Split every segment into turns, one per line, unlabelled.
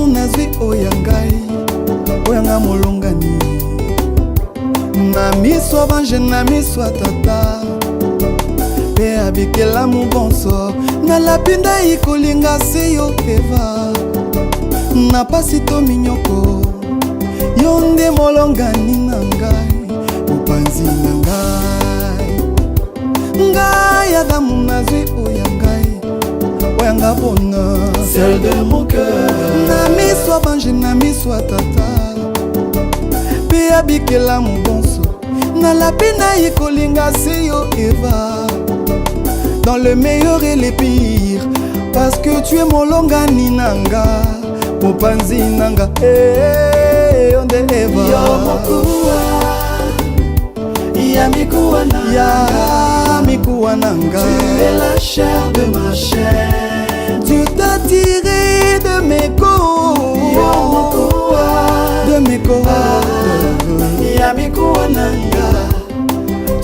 lamu nazwi oyangai oyanga molongani na miso bange na miso tata pe abikela mu bonso na lapinda ikolinga seyo Eva na pasi to minyoko yonde molongani na ngai upanzi na ngai ngai adamu nazwi oyangai oyanga bona
celle de mon cœur
na miso bange na miso tata pe abikela mu bonso na lapina ikolinga seyo Eva dans le meilleur et le pire parce que tu es molongani nanga mopanzi nanga onde Eva
yo mokuwa ya mikuwa nanga
ya mikuwa nanga
tu es la chair de ma chair
tu t'as tiré de mes côtes
yo mokuwa
de mes côtes
ya mikuwa nanga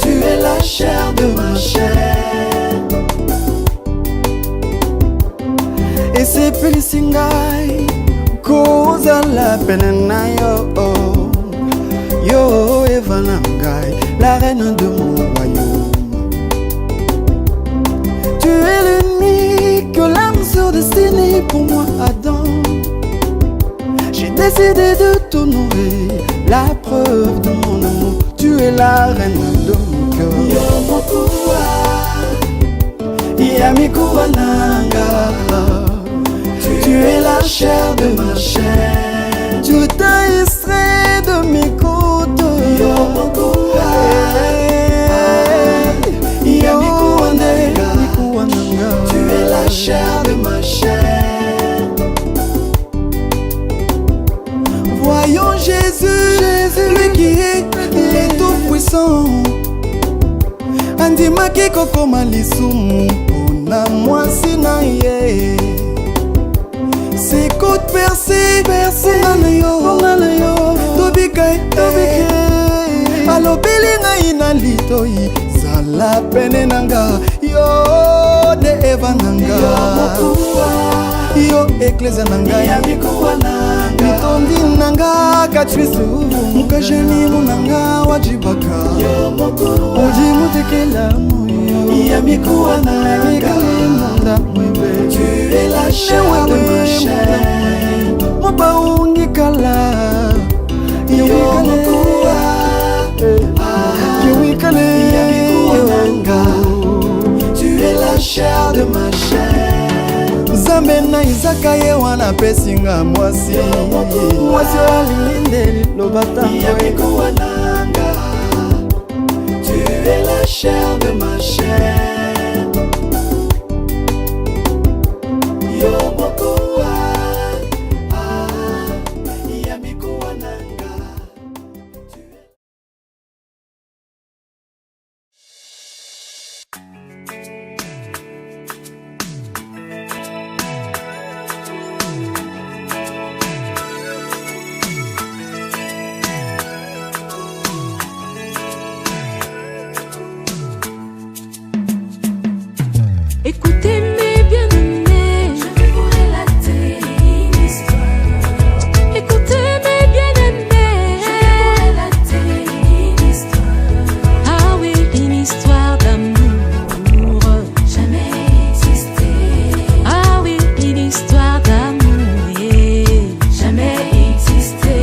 tu es la chair de ma chair
et c'est Felicingai causa la peine na yo Eva Nangai la reine de mon royaume tu es l'unique l'âme surdestinée pour moi Adam j'ai décidé de t'honorer la preuve de mon amour tu es la reine de mon cœur
yo mokuwa ya mikuwa nanga tu es la chair de ma chair
tu t'as extrait de mes côtes
yo mokuwa ya mikuwa nanga tu es la chair de ma chair
voyons Jésus lui qui est le tout-puissant andimaki kokoma lisumu mpona mwasi na ye ses côtes percées ponga na yo tobika alobeli ngai na litoi zala pene nanga yo de Eva nanga yo eklesia na ngai mitondi nanga katrisu mukajanimu nanga wajibaka oji mutekela moyo
ya mikuwa nanga
tu
es la chair de ma chair
mobaungi kala
yo mokuwa ya mikuwa nanga tu es la chair de ma chair
Nzambe na Isaka ye wana pesinga mwasi alinde liloba
ya mikuwa nanga tu es la chair de ma chair yo mokuwa ya mikuwa nanga
Écoutez mes bien-aimés, je vais vous relater une histoire. Écoutez mes bien-aimés, je vais vous relater une histoire. Ah oui, une histoire d'amour jamais existé. Ah oui, une histoire d'amour jamais existé.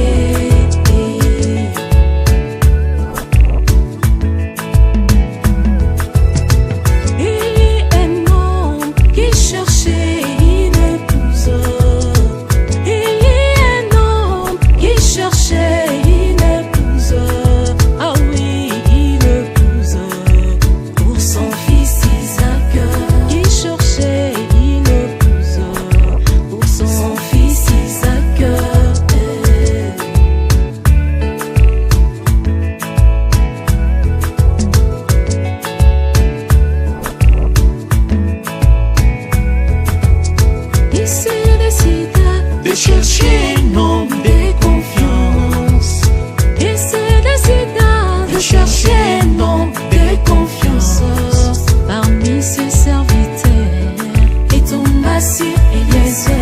Chercher un homme de confiance.
Et c'est décidant
De chercher un homme de confiance.
parmi ses serviteurs.
Et tomba sur Eliezer.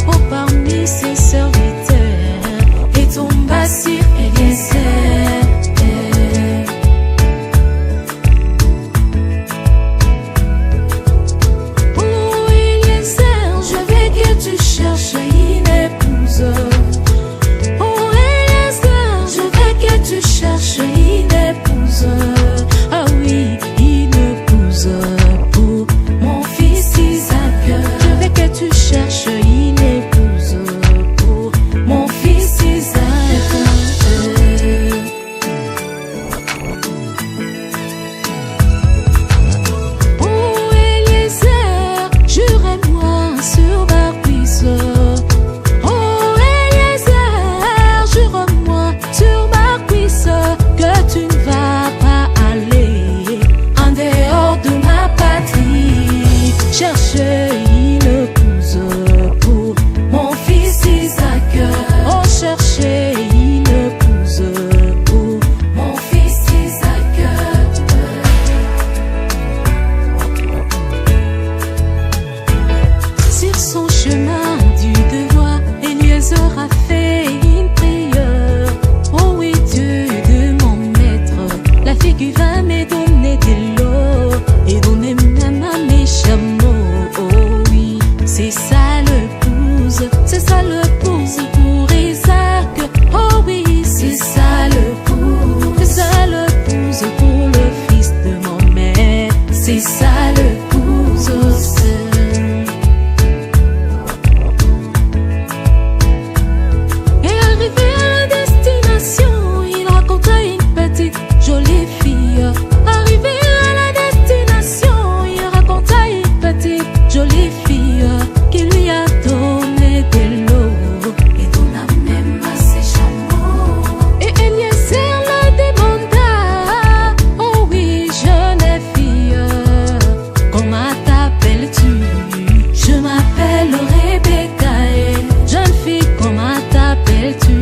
Oh, parmi ses qui va me donner de l'eau et donner même à mes chameaux. Oh oui, c'est ça l'épouse, c'est ça l'épouse pour Isaac. Oh oui, c'est ça l'épouse, c'est ça l'épouse pour le fils de mon mère. C'est ça l'épouse aussi. Et arrivé à la destination, il rencontra une petite jolie fille. Arrivé à la destination, il rencontra une petite jolie fille qui lui a donné de l'eau et donna même à ses chameaux. Et Eliezer la demanda: oh oui, jeune fille, comment t'appelles-tu? Je m'appelle Rebecca. Et jeune fille, comment t'appelles-tu?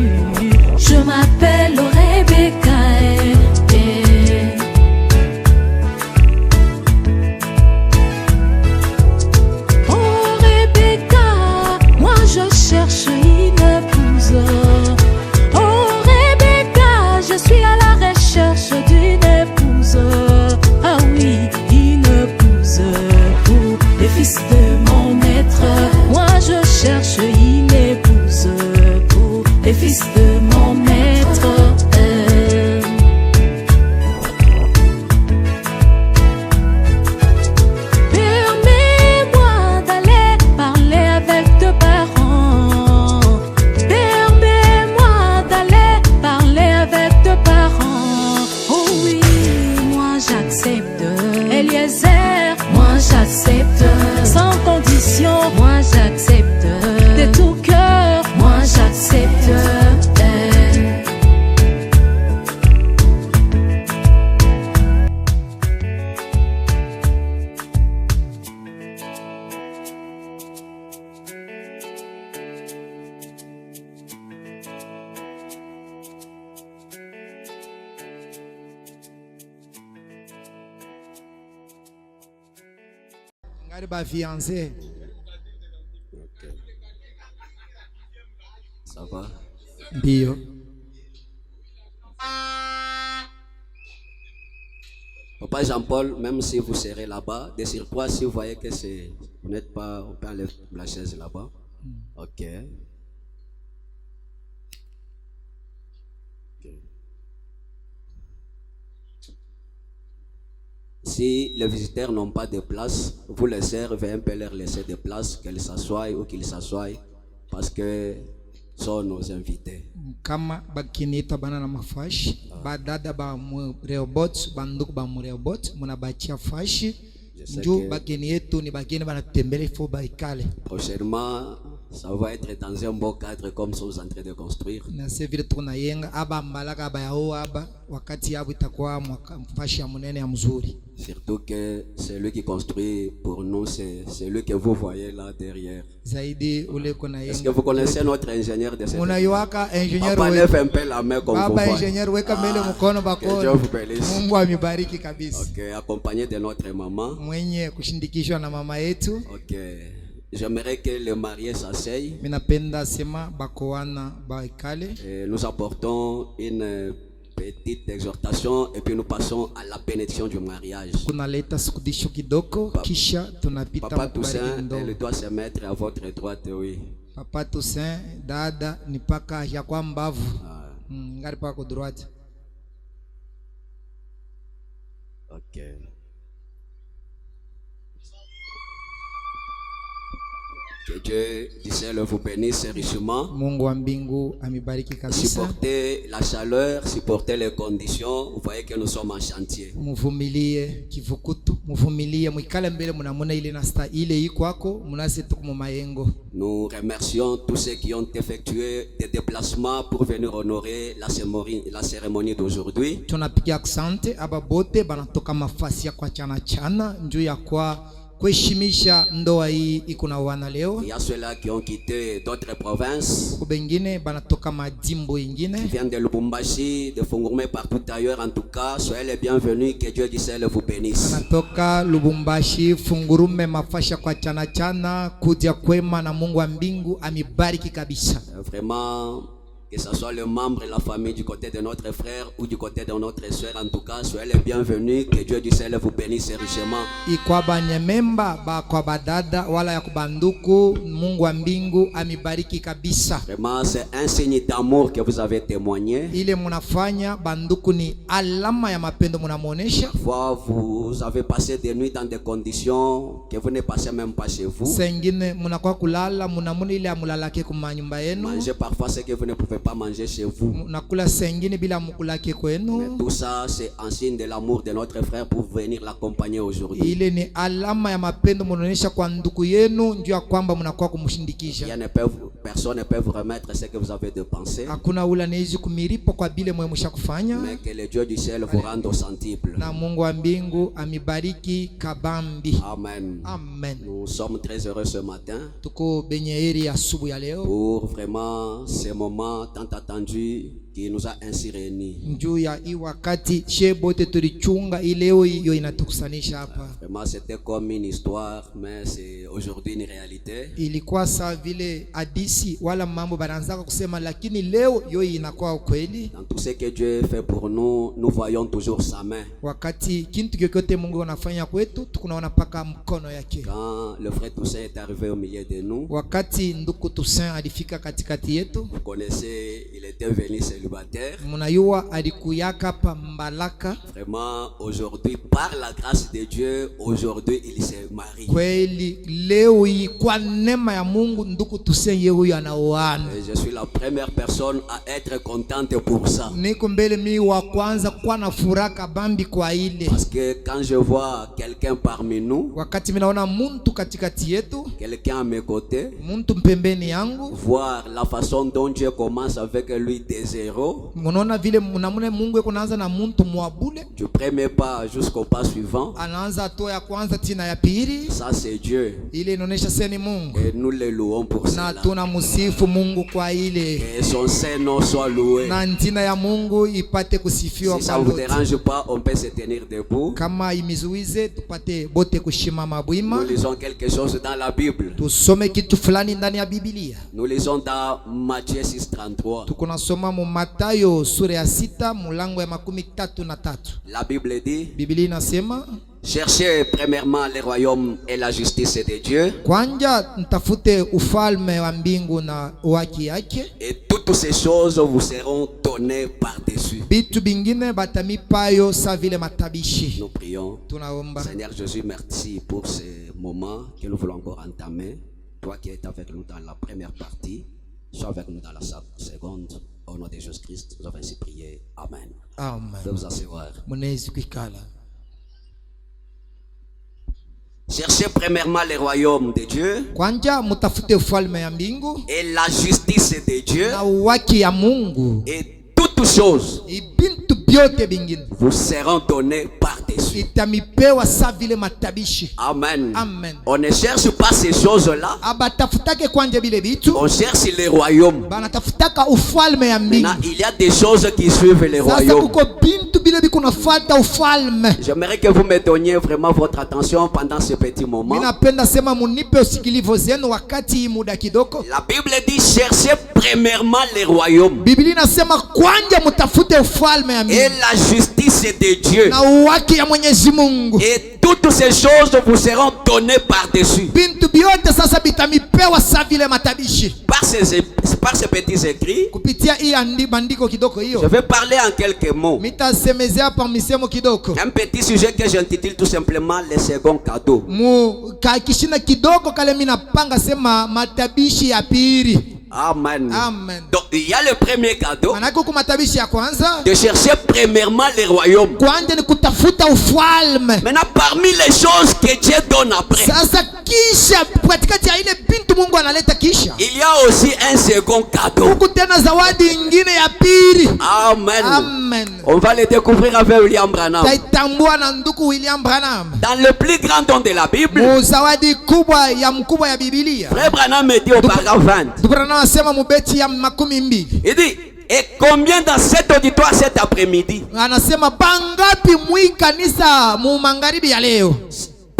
Je m'appelle Rebecca. Oh Rebecca, moi je cherche une épouse. Oh Rebecca, je suis à la recherche d'une épouse. Ah oui, une épouse pour les fils de mon maître. Moi je cherche une épouse pour les fils de mon maître. Permets-moi d'aller parler avec tes parents. Permets-moi d'aller parler avec tes parents. Oh oui, moi j'accepte. Eliezer, moi j'accepte. Sans condition, moi j'accepte. De tout cœur, moi j'accepte.
ngari ba fiancé.
Ça va?
Ndio.
Papa Jean-Paul, même si vous serez là-bas, de surcroît, si vous voyez que vous n'êtes pas, on peut enlever la chaise là-bas. Ok. Si les visiteurs n'ont pas de place, vous les servez un peu leur laisser de place, qu'ils s'assoient ou qu'ils s'assoient, parce que sont nos invités.
Kama bakinita bana na mafashi, badada ba mureobot, banduku ba mureobot, munabachia fashi. Njo bageni yetu ni bageni bana tutembele fo baikale.
Prochainement, ça va être dans un beau cadre comme ça vous êtes en train de construire.
Na sevile tunayenga aba malaka ba yao aba wakati yabo itakuwa mfashi ya munene ya mzuri.
Surtout que celui qui construit pour nous, c'est celui que vous voyez là derrière.
Zaidi ule kuna yenga.
Est-ce que vous connaissez notre ingénieur de cette?
Unayuaka ingénieur.
Papa lève un peu la main comme vous voyez.
Baba ingénieur weka mbele mkono bako.
Que Dieu vous bénisse.
Mungu amibariki kabisa.
Ok, accompagné de notre maman.
Mwenye kushindikishwa na mama yetu.
Ok. J'aimerais que les mariés s'asseyent.
Minapenda sema bakoana baikale.
Nous apportons une petite exhortation et puis nous passons à la bénédiction du mariage.
Kunaleta sukudisho kidoko kisha tunapita
Papa Toussaint, elle doit se mettre à votre droite, oui.
Papa Toussaint, dada ni paka ya kwa mbavu. Ngari pako droite.
Ok. Que Dieu du ciel vous bénisse richement.
Mungu wa mbingu amibariki kabisa.
Supportez la chaleur, supportez les conditions. Vous voyez que nous sommes en chantier.
Muvumilie kivukutu, muvumilie mwikale mbele munamuna ile nasta ile ikwako munase tukumu mayengo.
Nous remercions tous ceux qui ont effectué des déplacements pour venir honorer la cérémonie d'aujourd'hui.
Tunapigia asante aba bote banatoka mafasi ya kwa chana njoo ya kwa kuheshimisha ndoa hii iko na wana leo.
Il y a ceux-là qui ont quitté d'autres provinces.
Kubengine banatoka majimbo ingine.
Qui viennent de Lubumbashi, de Fungurme, partout ailleurs. En tout cas, soyez les bienvenus. Que Dieu du ciel vous bénisse.
Banatoka Lubumbashi, Fungurume, mafasha kwa chana kuja kwema na Mungu wa mbingu amibariki kabisa.
Vraiment, Que ce soit le membre et la famille du côté de notre frère ou du côté de notre soeur, en tout cas, soyez les bienvenus. Que Dieu du ciel vous bénisse richement.
Ikwa banyememba ba kwa badada wala ya kubanduku, Mungu wa mbingu amibariki kabisa.
Vraiment, c'est un signe d'amour que vous avez témoigné.
Ile munafanya banduku ni alama ya mapendo munamuonesha.
Vous avez passé des nuits dans des conditions que vous ne passez même pas chez vous.
Sengine munakuwa kulala munamuna ile amulalake kumanyumba yenu.
Manger parfois ce que vous ne pouvez pas manger chez vous.
Nakula sengine bila mukulake kwenu.
Mais tout ça c'est un signe de l'amour de notre frère pour venir l'accompagner aujourd'hui.
Ile ni alama ya mapendo munaonesha kwa ndugu yenu, ndio kwamba mnakuwa kumshindikisha.
Personne ne peut vous remettre ce que vous avez dépensé.
Hakuna ula nezi kumiripo kwa bile mwe mshakufanya.
Mais que le Dieu du ciel vous rende au centuple.
Na Mungu wa mbingu amibariki kabambi.
Amen.
Amen.
Nous sommes très heureux ce matin.
Tuko benyeri asubuhi ya leo.
Pour vraiment ce moment tant attendu qui nous a ainsi réunis.
Njuu ya hii wakati shebote tulichunga ileo hiyo inatukusanisha hapa.
Vraiment c'était comme une histoire mais c'est aujourd'hui une réalité.
Ilikuwa sawa vile hadisi wala mambo banaanza kusema, lakini leo hiyo inakuwa ukweli.
Dans tout ce que Dieu fait pour nous, nous voyons toujours sa main.
Wakati kitu chochote Mungu anafanya kwetu tunaona paka mkono yake.
Quand le frère Toussaint est arrivé au milieu de nous,
wakati ndugu Toussaint alifika katikati yetu,
vous connaissez, il était venu célibataire.
Munayua alikuyaka pa Mbalaka.
Vraiment aujourd'hui par la grâce de Dieu, aujourd'hui il s'est marié.
Kweli leo hii kwa neema ya Mungu ndugu Toussaint yeye huyu anaoana.
Je suis la première personne à être contente pour ça.
Niko mbele mimi wa kwanza kwa na furaha bambi kwa ile.
Parce que quand je vois quelqu'un parmi nous,
wakati mimi naona mtu katikati yetu,
quelqu'un à mes côtés,
mtu mpembeni yangu,
voir la façon dont Dieu commence avec lui des zéros,
munaona vile mnamune Mungu kunaanza na mtu mwabule,
du premier pas jusqu'au pas suivant,
anaanza hatua ya kwanza tina ya pili.
Ça c'est Dieu.
Ile inaonesha seni Mungu.
Et nous le louons pour cela.
Na tunamsifu Mungu kwa ile.
Que son saint nom soit loué.
Na jina ya Mungu ipate kusifiwa.
Si ça vous dérange pas, on peut se tenir debout.
Kama imizuize tupate bote kushimama bwima.
Nous lisons quelque chose dans la Bible.
Tusome kitu fulani ndani ya Biblia.
Nous lisons dans Matthieu 6:33.
Tukunasoma mu Mathayo sura ya 6 mlango ya 33.
La Bible dit,
Biblia inasema,
cherchez premièrement le royaume et la justice de Dieu.
Kwanja mtafute ufalme wa mbingu na haki yake.
Et toutes ces choses vous seront données par-dessus.
Bitu bingine batamipayo sa vile matabishi.
Nous prions.
Tunaomba.
Seigneur Jésus, merci pour ce moment que nous voulons encore entamer. Toi qui es avec nous dans la première partie, sois avec nous dans la seconde. Au nom de Jésus-Christ, nous avons ainsi prié. Amen.
Amen.
Je vous asseoir.
Munezi kwikala.
Cherchez premièrement le royaume de Dieu
Kwanja mutafute ufalme ya mbingu
et la justice de Dieu,
na haki ya Mungu,
et toutes choses
ibintu byote bingine
vous seront données par-dessus.
itamipewa sa vile matabishi.
Amen.
Amen.
On ne cherche pas ces choses-là.
Abatafutake kwanja bile bitu,
On cherche le royaume.
banatafutaka ufalme ya mbingu.
Maintenant, il y a des choses qui suivent le
Sasa
royaume.
kuko bintu bile bikunafuata ufalme.
J'aimerais que vous me donniez vraiment votre attention pendant ce petit moment.
Minapenda sema munipe usikilivu zenu wakati muda kidogo.
La Bible dit cherchez premièrement le royaume
Biblia inasema kwanja mutafute ufalme ya
et
mbingu
la justice de Dieu,
na haki ya Mwenyezi Mungu,
et toutes ces choses vous seront données par-dessus.
bintu byote sasa bitamipewa sa vile matabishi.
Par ces petits écrits,
Kupitia hii andiko kidogo
je
hiyo
vais parler en quelques mots.
mitasemezea pa misemo kidogo
Un petit sujet que j'intitule tout simplement le second cadeau.
mu kakishina kidogo kale minapanga sema matabishi ya pili.
Amen.
Amen.
Donc il y a le premier cadeau
Manake huku matabishi ya kwanza
de chercher premièrement le royaume.
kwanja ni kutafuta ufalme.
Maintenant, parmi les choses que Dieu donne après,
Sasa kisha katikati ya ile bintu Mungu analeta kisha,
il y a aussi un second cadeau.
huku tena zawadi ingine ya pili.
Amen.
Amen.
On va le découvrir avec William Branham.
Taitambua na ndugu William Branham.
Dans le plus grand don de la Bible,
Mu zawadi kubwa ya mkubwa ya Biblia.
Frère Branham me dit au paragraphe 20.
Ndugu Branham anasema mubeti ya 12.
Il dit, et combien dans cet auditoire cet après-midi
Anasema bangapi mwi kanisa mu magharibi ya leo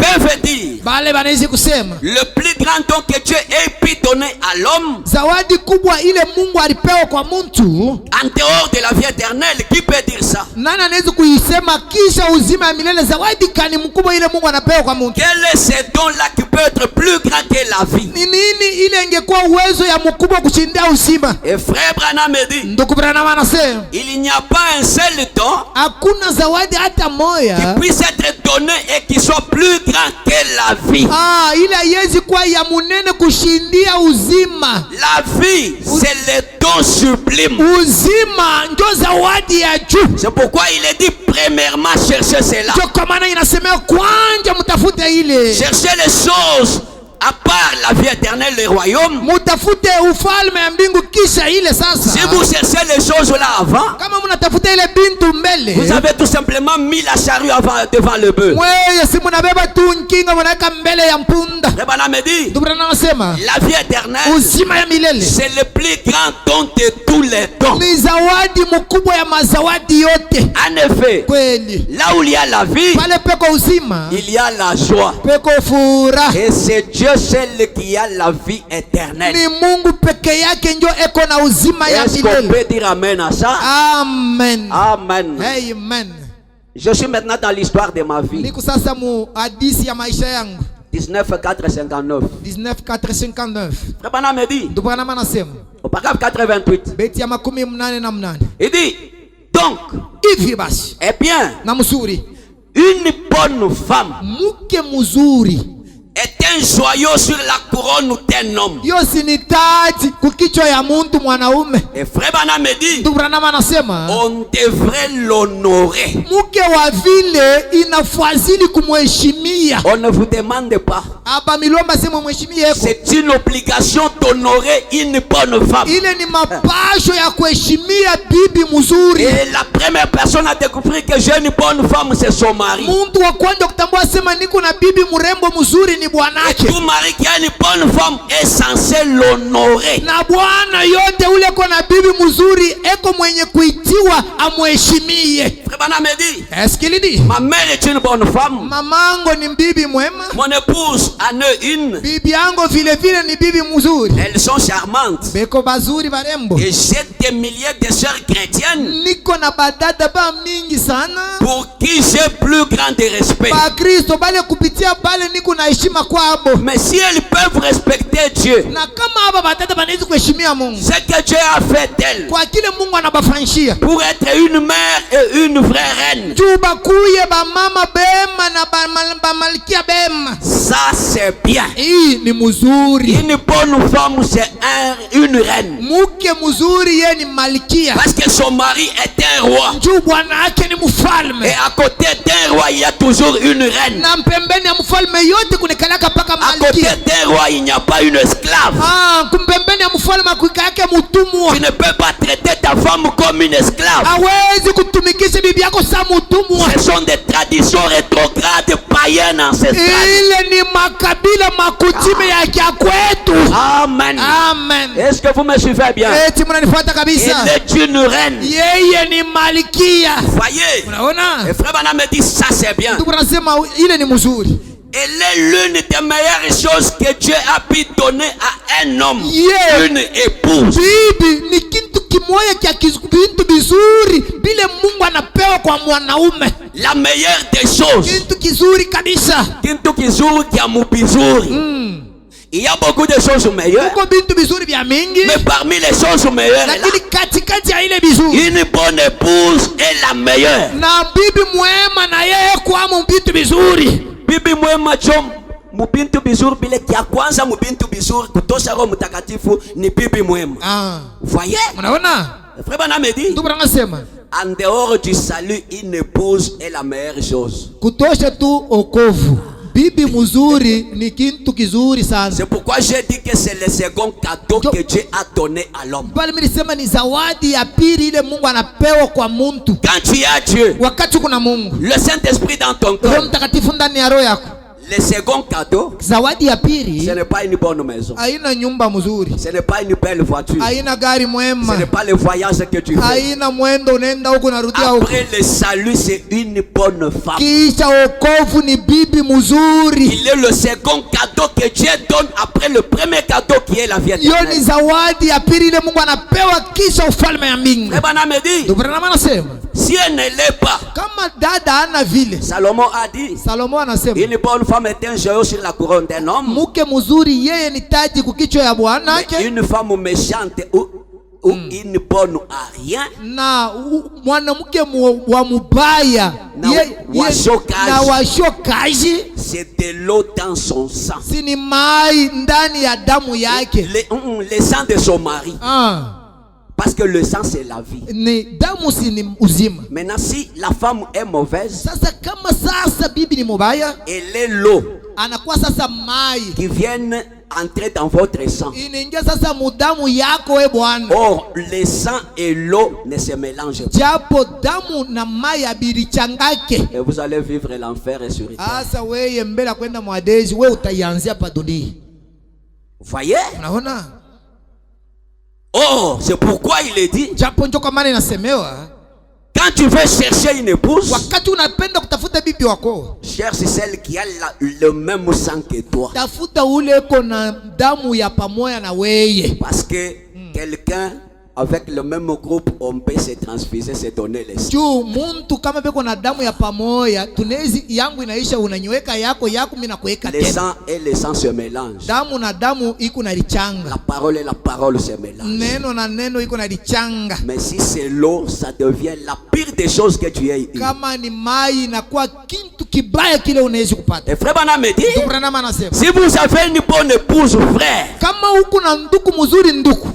peuvent dire
bale banaweza kusema
le plus grand don que Dieu ait pu donner à l'homme
zawadi kubwa ile Mungu alipewa kwa mtu
en dehors de la vie éternelle. Qui peut dire ça?
nani anaweza kuisema kisha uzima ya milele? Zawadi kani mkubwa ile Mungu anapewa kwa mtu?
Quel est ce don-là qui peut être plus grand que la vie?
Ni nini ile ingekuwa uwezo ya mkubwa kushindia uzima?
Et frère Branham me dit,
Ndugu Branham anasema
il n'y a pas un seul don
hakuna zawadi hata moja
qui puisse être donné et qui soit plus grand que la vie.
ile haiwezi kuwa ya munene kushindia uzima.
La vie, c'est le don sublime.
Uzima ndio zawadi ya juu.
C'est pourquoi il est dit premièrement cherchez cela.
Ndio kwa maana inasema kwanza mtafute ile.
Cherchez les choses à part la vie éternelle, le royaume.
Mutafute ufalme ya mbingu kisha ile sasa.
Si vous cherchez les choses là avant,
kama mnatafuta ile bintu mbele,
vous avez tout simplement mis la charrue devant le bœuf.
Wewe si mnabeba tu nkinga mnaweka mbele ya mpunda.
Rebana me dit,
la
vie éternelle,
uzima ya milele,
c'est le plus grand don de tous les dons.
Ni zawadi mkubwa ya mazawadi yote.
En effet,
kweli,
là où il y a la vie,
pale peko uzima,
il y a la joie.
Peko furaha.
Et c'est Dieu seul qui a la vie éternelle.
Ni Mungu peke yake ndio eko na uzima ya milele.
Est-ce qu'on peut dire amen à ça?
Amen.
Amen.
Amen.
Je suis maintenant dans l'histoire de ma vie.
Niko sasa mu hadithi ya maisha yangu.
19:459.
19:459.
Frère me dit.
Ndugu Branham anasema.
Au paragraphe 88.
Beti ya 88.
Il dit donc,
hivi basi,
eh bien,
na mzuri,
une bonne femme,
mke mzuri,
est un joyau sur la couronne d'un homme.
Yo si ni taji kukichwa ya muntu mwanaume.
Et frère Branham me dit,
Ndugu Branham anasema
on devrait l'honorer.
Mke wa vile inafadhili kumheshimia.
On ne vous demande pas.
Aba milomba sema mheshimie yako.
C'est une obligation d'honorer une bonne femme.
Ile ni mapasho ya kuheshimia bibi mzuri.
Et la première personne à découvrir que j'ai une bonne femme, c'est son mari.
Muntu wa kwanza kutambua sema niko na bibi mrembo mzuri ni bwanake.
Tout mari qui a une bonne femme est censé l'honorer.
Na bwana yote ule ko na bibi mzuri eko mwenye kuitiwa amheshimie.
Frère Branham me dit,
est-ce qu'il dit?
Ma mère est une bonne femme.
Mamango ni bibi mwema.
Mon épouse en est une.
Bibi yango vile vile ni bibi mzuri.
Elles sont charmantes.
Beko bazuri barembo.
Et j'ai des milliers de sœurs chrétiennes.
Niko na badada ba mingi sana.
Pour qui j'ai plus grand de respect.
Ba Kristo bale kupitia bale niko na heshima kwabo.
Mais si elles peuvent respecter Dieu,
na kama aba badada banaweza kuheshimia Mungu,
ce que Dieu a fait d'elle,
kwa kile Mungu anabafanyishia,
pour être une mère et une vraie reine,
juba kuye ba mama bema na ba malkia bema,
ça c'est bien.
Hii ni mzuri.
Une bonne femme c'est une reine.
Mke mzuri ye ni malkia.
Parce que son mari est un roi.
Juu bwana yake ni mfalme.
Et à côté d'un roi il y a toujours une reine.
Na mpembeni ya mfalme yote kunekalaka paka malkia.
À côté d'un roi il n'y a pas une esclave.
Kumpembeni ya mfalme kuikake mutumwa.
Tu ne peux pas traiter ta femme comme une esclave.
Hawezi kutumikisha bibi yako sa mutumwa.
Ce sont des traditions rétrogrades païennes ancestrales.
Ile ni makabila makutime ya kia kwetu.
Amen.
Amen.
Est-ce que vous me suivez bien?
Eti mnanifuata kabisa.
Elle est une reine.
Yeye ni malkia.
Voyez.
Unaona?
Et frère Branham me dit ça c'est bien.
Ndugu nasema ile ni mzuri.
Elle est l'une des meilleures choses que Dieu a pu donner à un homme. Une épouse.
Bibi ni kitu kimoja kia bintu bizuri bile Mungu anapewa kwa mwanaume.
La meilleure des choses.
Kitu kizuri kabisa.
Kitu kizuri kia mubizuri. Il y a beaucoup de choses meilleures.
Uko bintu bizuri vya mingi.
Mais parmi les choses meilleures,
lakini katikati ya ile bizuri,
une bonne épouse est la meilleure.
Na bibi mwema na yeye kwa mbintu bizuri. Bibi mwema chom mubintu bizuri bile kia kwanza mubintu bizuri kutosha Roho Mtakatifu ni bibi mwema. Voyez? Unaona? Frère Branham me dit. Ndugu anasema
en dehors du salut une épouse est la meilleure chose.
Kutosha tu okovu. Bibi mzuri ni kitu kizuri sana.
C'est pourquoi j'ai dit que c'est le second cadeau que Dieu a donné à l'homme.
Bali mimi nisema ni zawadi ya pili ile Mungu anapewa kwa mtu.
Quand tu as Dieu,
wakati kuna Mungu,
le Saint-Esprit dans ton cœur,
Roho Mtakatifu ndani ya roho yako,
Le second cadeau,
zawadi ya pili,
ce n'est pas une bonne maison.
haina nyumba mzuri,
Ce n'est pas une belle voiture.
haina gari
Ce
mwema,
n'est pas le voyage que tu fais.
haina mwendo unaenda huko narudia huko.
Après le salut, c'est une bonne femme.
Kisha wokovu ni bibi mzuri.
Il est le second cadeau que Dieu donne après le premier cadeau qui est la vie
Hiyo ni
éternelle.
zawadi ya pili ile Mungu anapewa kisha ufalme ya mbingu.
Et Bana me dit,
Ndio Branham anasema
si elle ne l'est pas,
kama dada ana vile,
Salomon a dit,
Salomo anasema
une bonne femme est un joyau sur la couronne d'un homme.
mke mzuri yeye ni taji kukichwa ya bwana
Mais
yake,
une femme méchante ou une bonne à rien,
na mwanamke wa mubaya
Na washokaji.
na washokaji
c'est de l'eau dans son sang.
si ni mai ndani ya damu yake.
Le sang de son mari.
Ah,
Parce que le sang c'est la vie.
ni damu si ni uzima.
Maintenant, si la femme est mauvaise,
Sasa kama sasa bibi ni mubaya,
elle est l'eau
anakuwa sasa mai
qui vient entrer dans votre sang.
inaingia sasa mudamu yako we bwana.
Or, le sang et l'eau ne se mélangent pas.
Japo damu na mai abirichangake,
Et vous allez vivre l'enfer et sur terre.
asa weye mbele ya kwenda mwadezi we utaianzia pa dunia.
Vous voyez?
Unaona?
Oh, c'est pourquoi il est dit,
Japo njo kwa maana inasemewa
quand tu veux chercher une épouse,
wakati unapenda kutafuta bibi wako,
cherche celle qui a le même sang que toi.
tafuta ule ko na damu ya pamoja na weye.
Parce que quelqu'un avec le même groupe, on peut se transfuser, se donner les sangs.
Juu muntu kama beko na damu ya pamoja, tunezi yangu inaisha, unanyweka yako mimi nakuweka
Les
tena.
sangs et les sangs se mélangent.
Damu na damu iko na
La
lichanga,
parole et la parole se mélangent.
neno na neno iko na lichanga.
Mais si c'est l'eau, ça devient la pire des choses que tu aies eues.
Kama ni mai inakuwa kitu kibaya kile unaweza kupata.
Et frère Bana me dit,
Branham anasema
si vous avez une bonne épouse, frère,
kama huku na nduku mzuri, nduku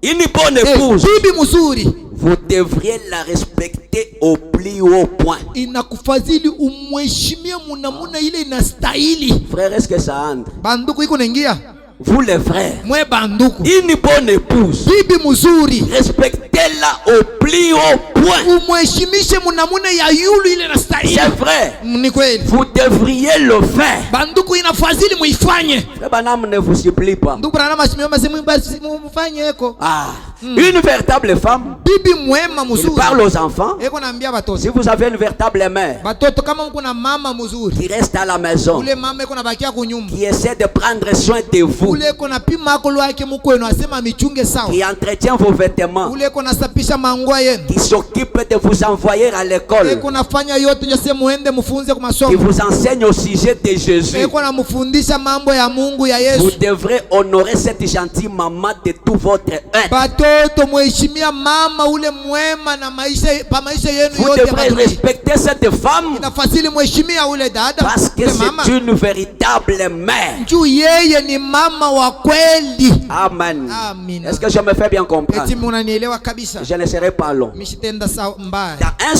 une bonne épouse,
bibi mzuri,
vous devriez la respecter au plus haut point.
inakufadhili umheshimie munamuna ile inastahili.
Frère, est-ce que ça entre?
Banduku iko naingia
Vous les frères,
mwe banduku,
une bonne épouse,
bibi mzuri
respectez-la au plus haut point.
umheshimishe munamuna ya yulu ile inastahili.
C'est vrai,
Ni kweli
vous devriez le faire.
banduku, inafadhili muifanye.
Frère Branham ne vous supplie pas.
Ndugu Branham asimama simu basi mufanye eko.
Ah, une véritable femme,
Bibi mwema
il
mzuri
parle aux enfants.
eko naambia
Si
batoto,
vous avez une véritable mère
batoto kama mko na mama mzuri,
qui reste à la maison,
ule mama eko nabakia kunyumba,
qui essaie de prendre soin de vous,
ule eko na pima akolo yake mukwenu, asema michunge sawa,
qui entretient vos vêtements,
ule eko nasapisha mangua yenu,
qui s'occupe de vous envoyer à l'école,
eko nafanya yote njose muende mufunze kwa
qui
masomo,
vous enseigne au sujet de Jésus.
eko namufundisha mambo ya Mungu ya
Vous
Yesu.
devrez honorer cette gentille maman de tout votre être.
Batoto muheshimia mama ule mwema na maisha yenu
Vous
yote.
devrez respecter cette femme
Inafasili muheshimia ule dada,
parce que
ule mama,
c'est une véritable mère.
juu yeye ni mama wa kweli.
Amen.
Amen.
Est-ce que je me fais bien comprendre?
Eti munanielewa kabisa,
Je ne serai pas long.
mishitenda sawa mbaya.
Dans un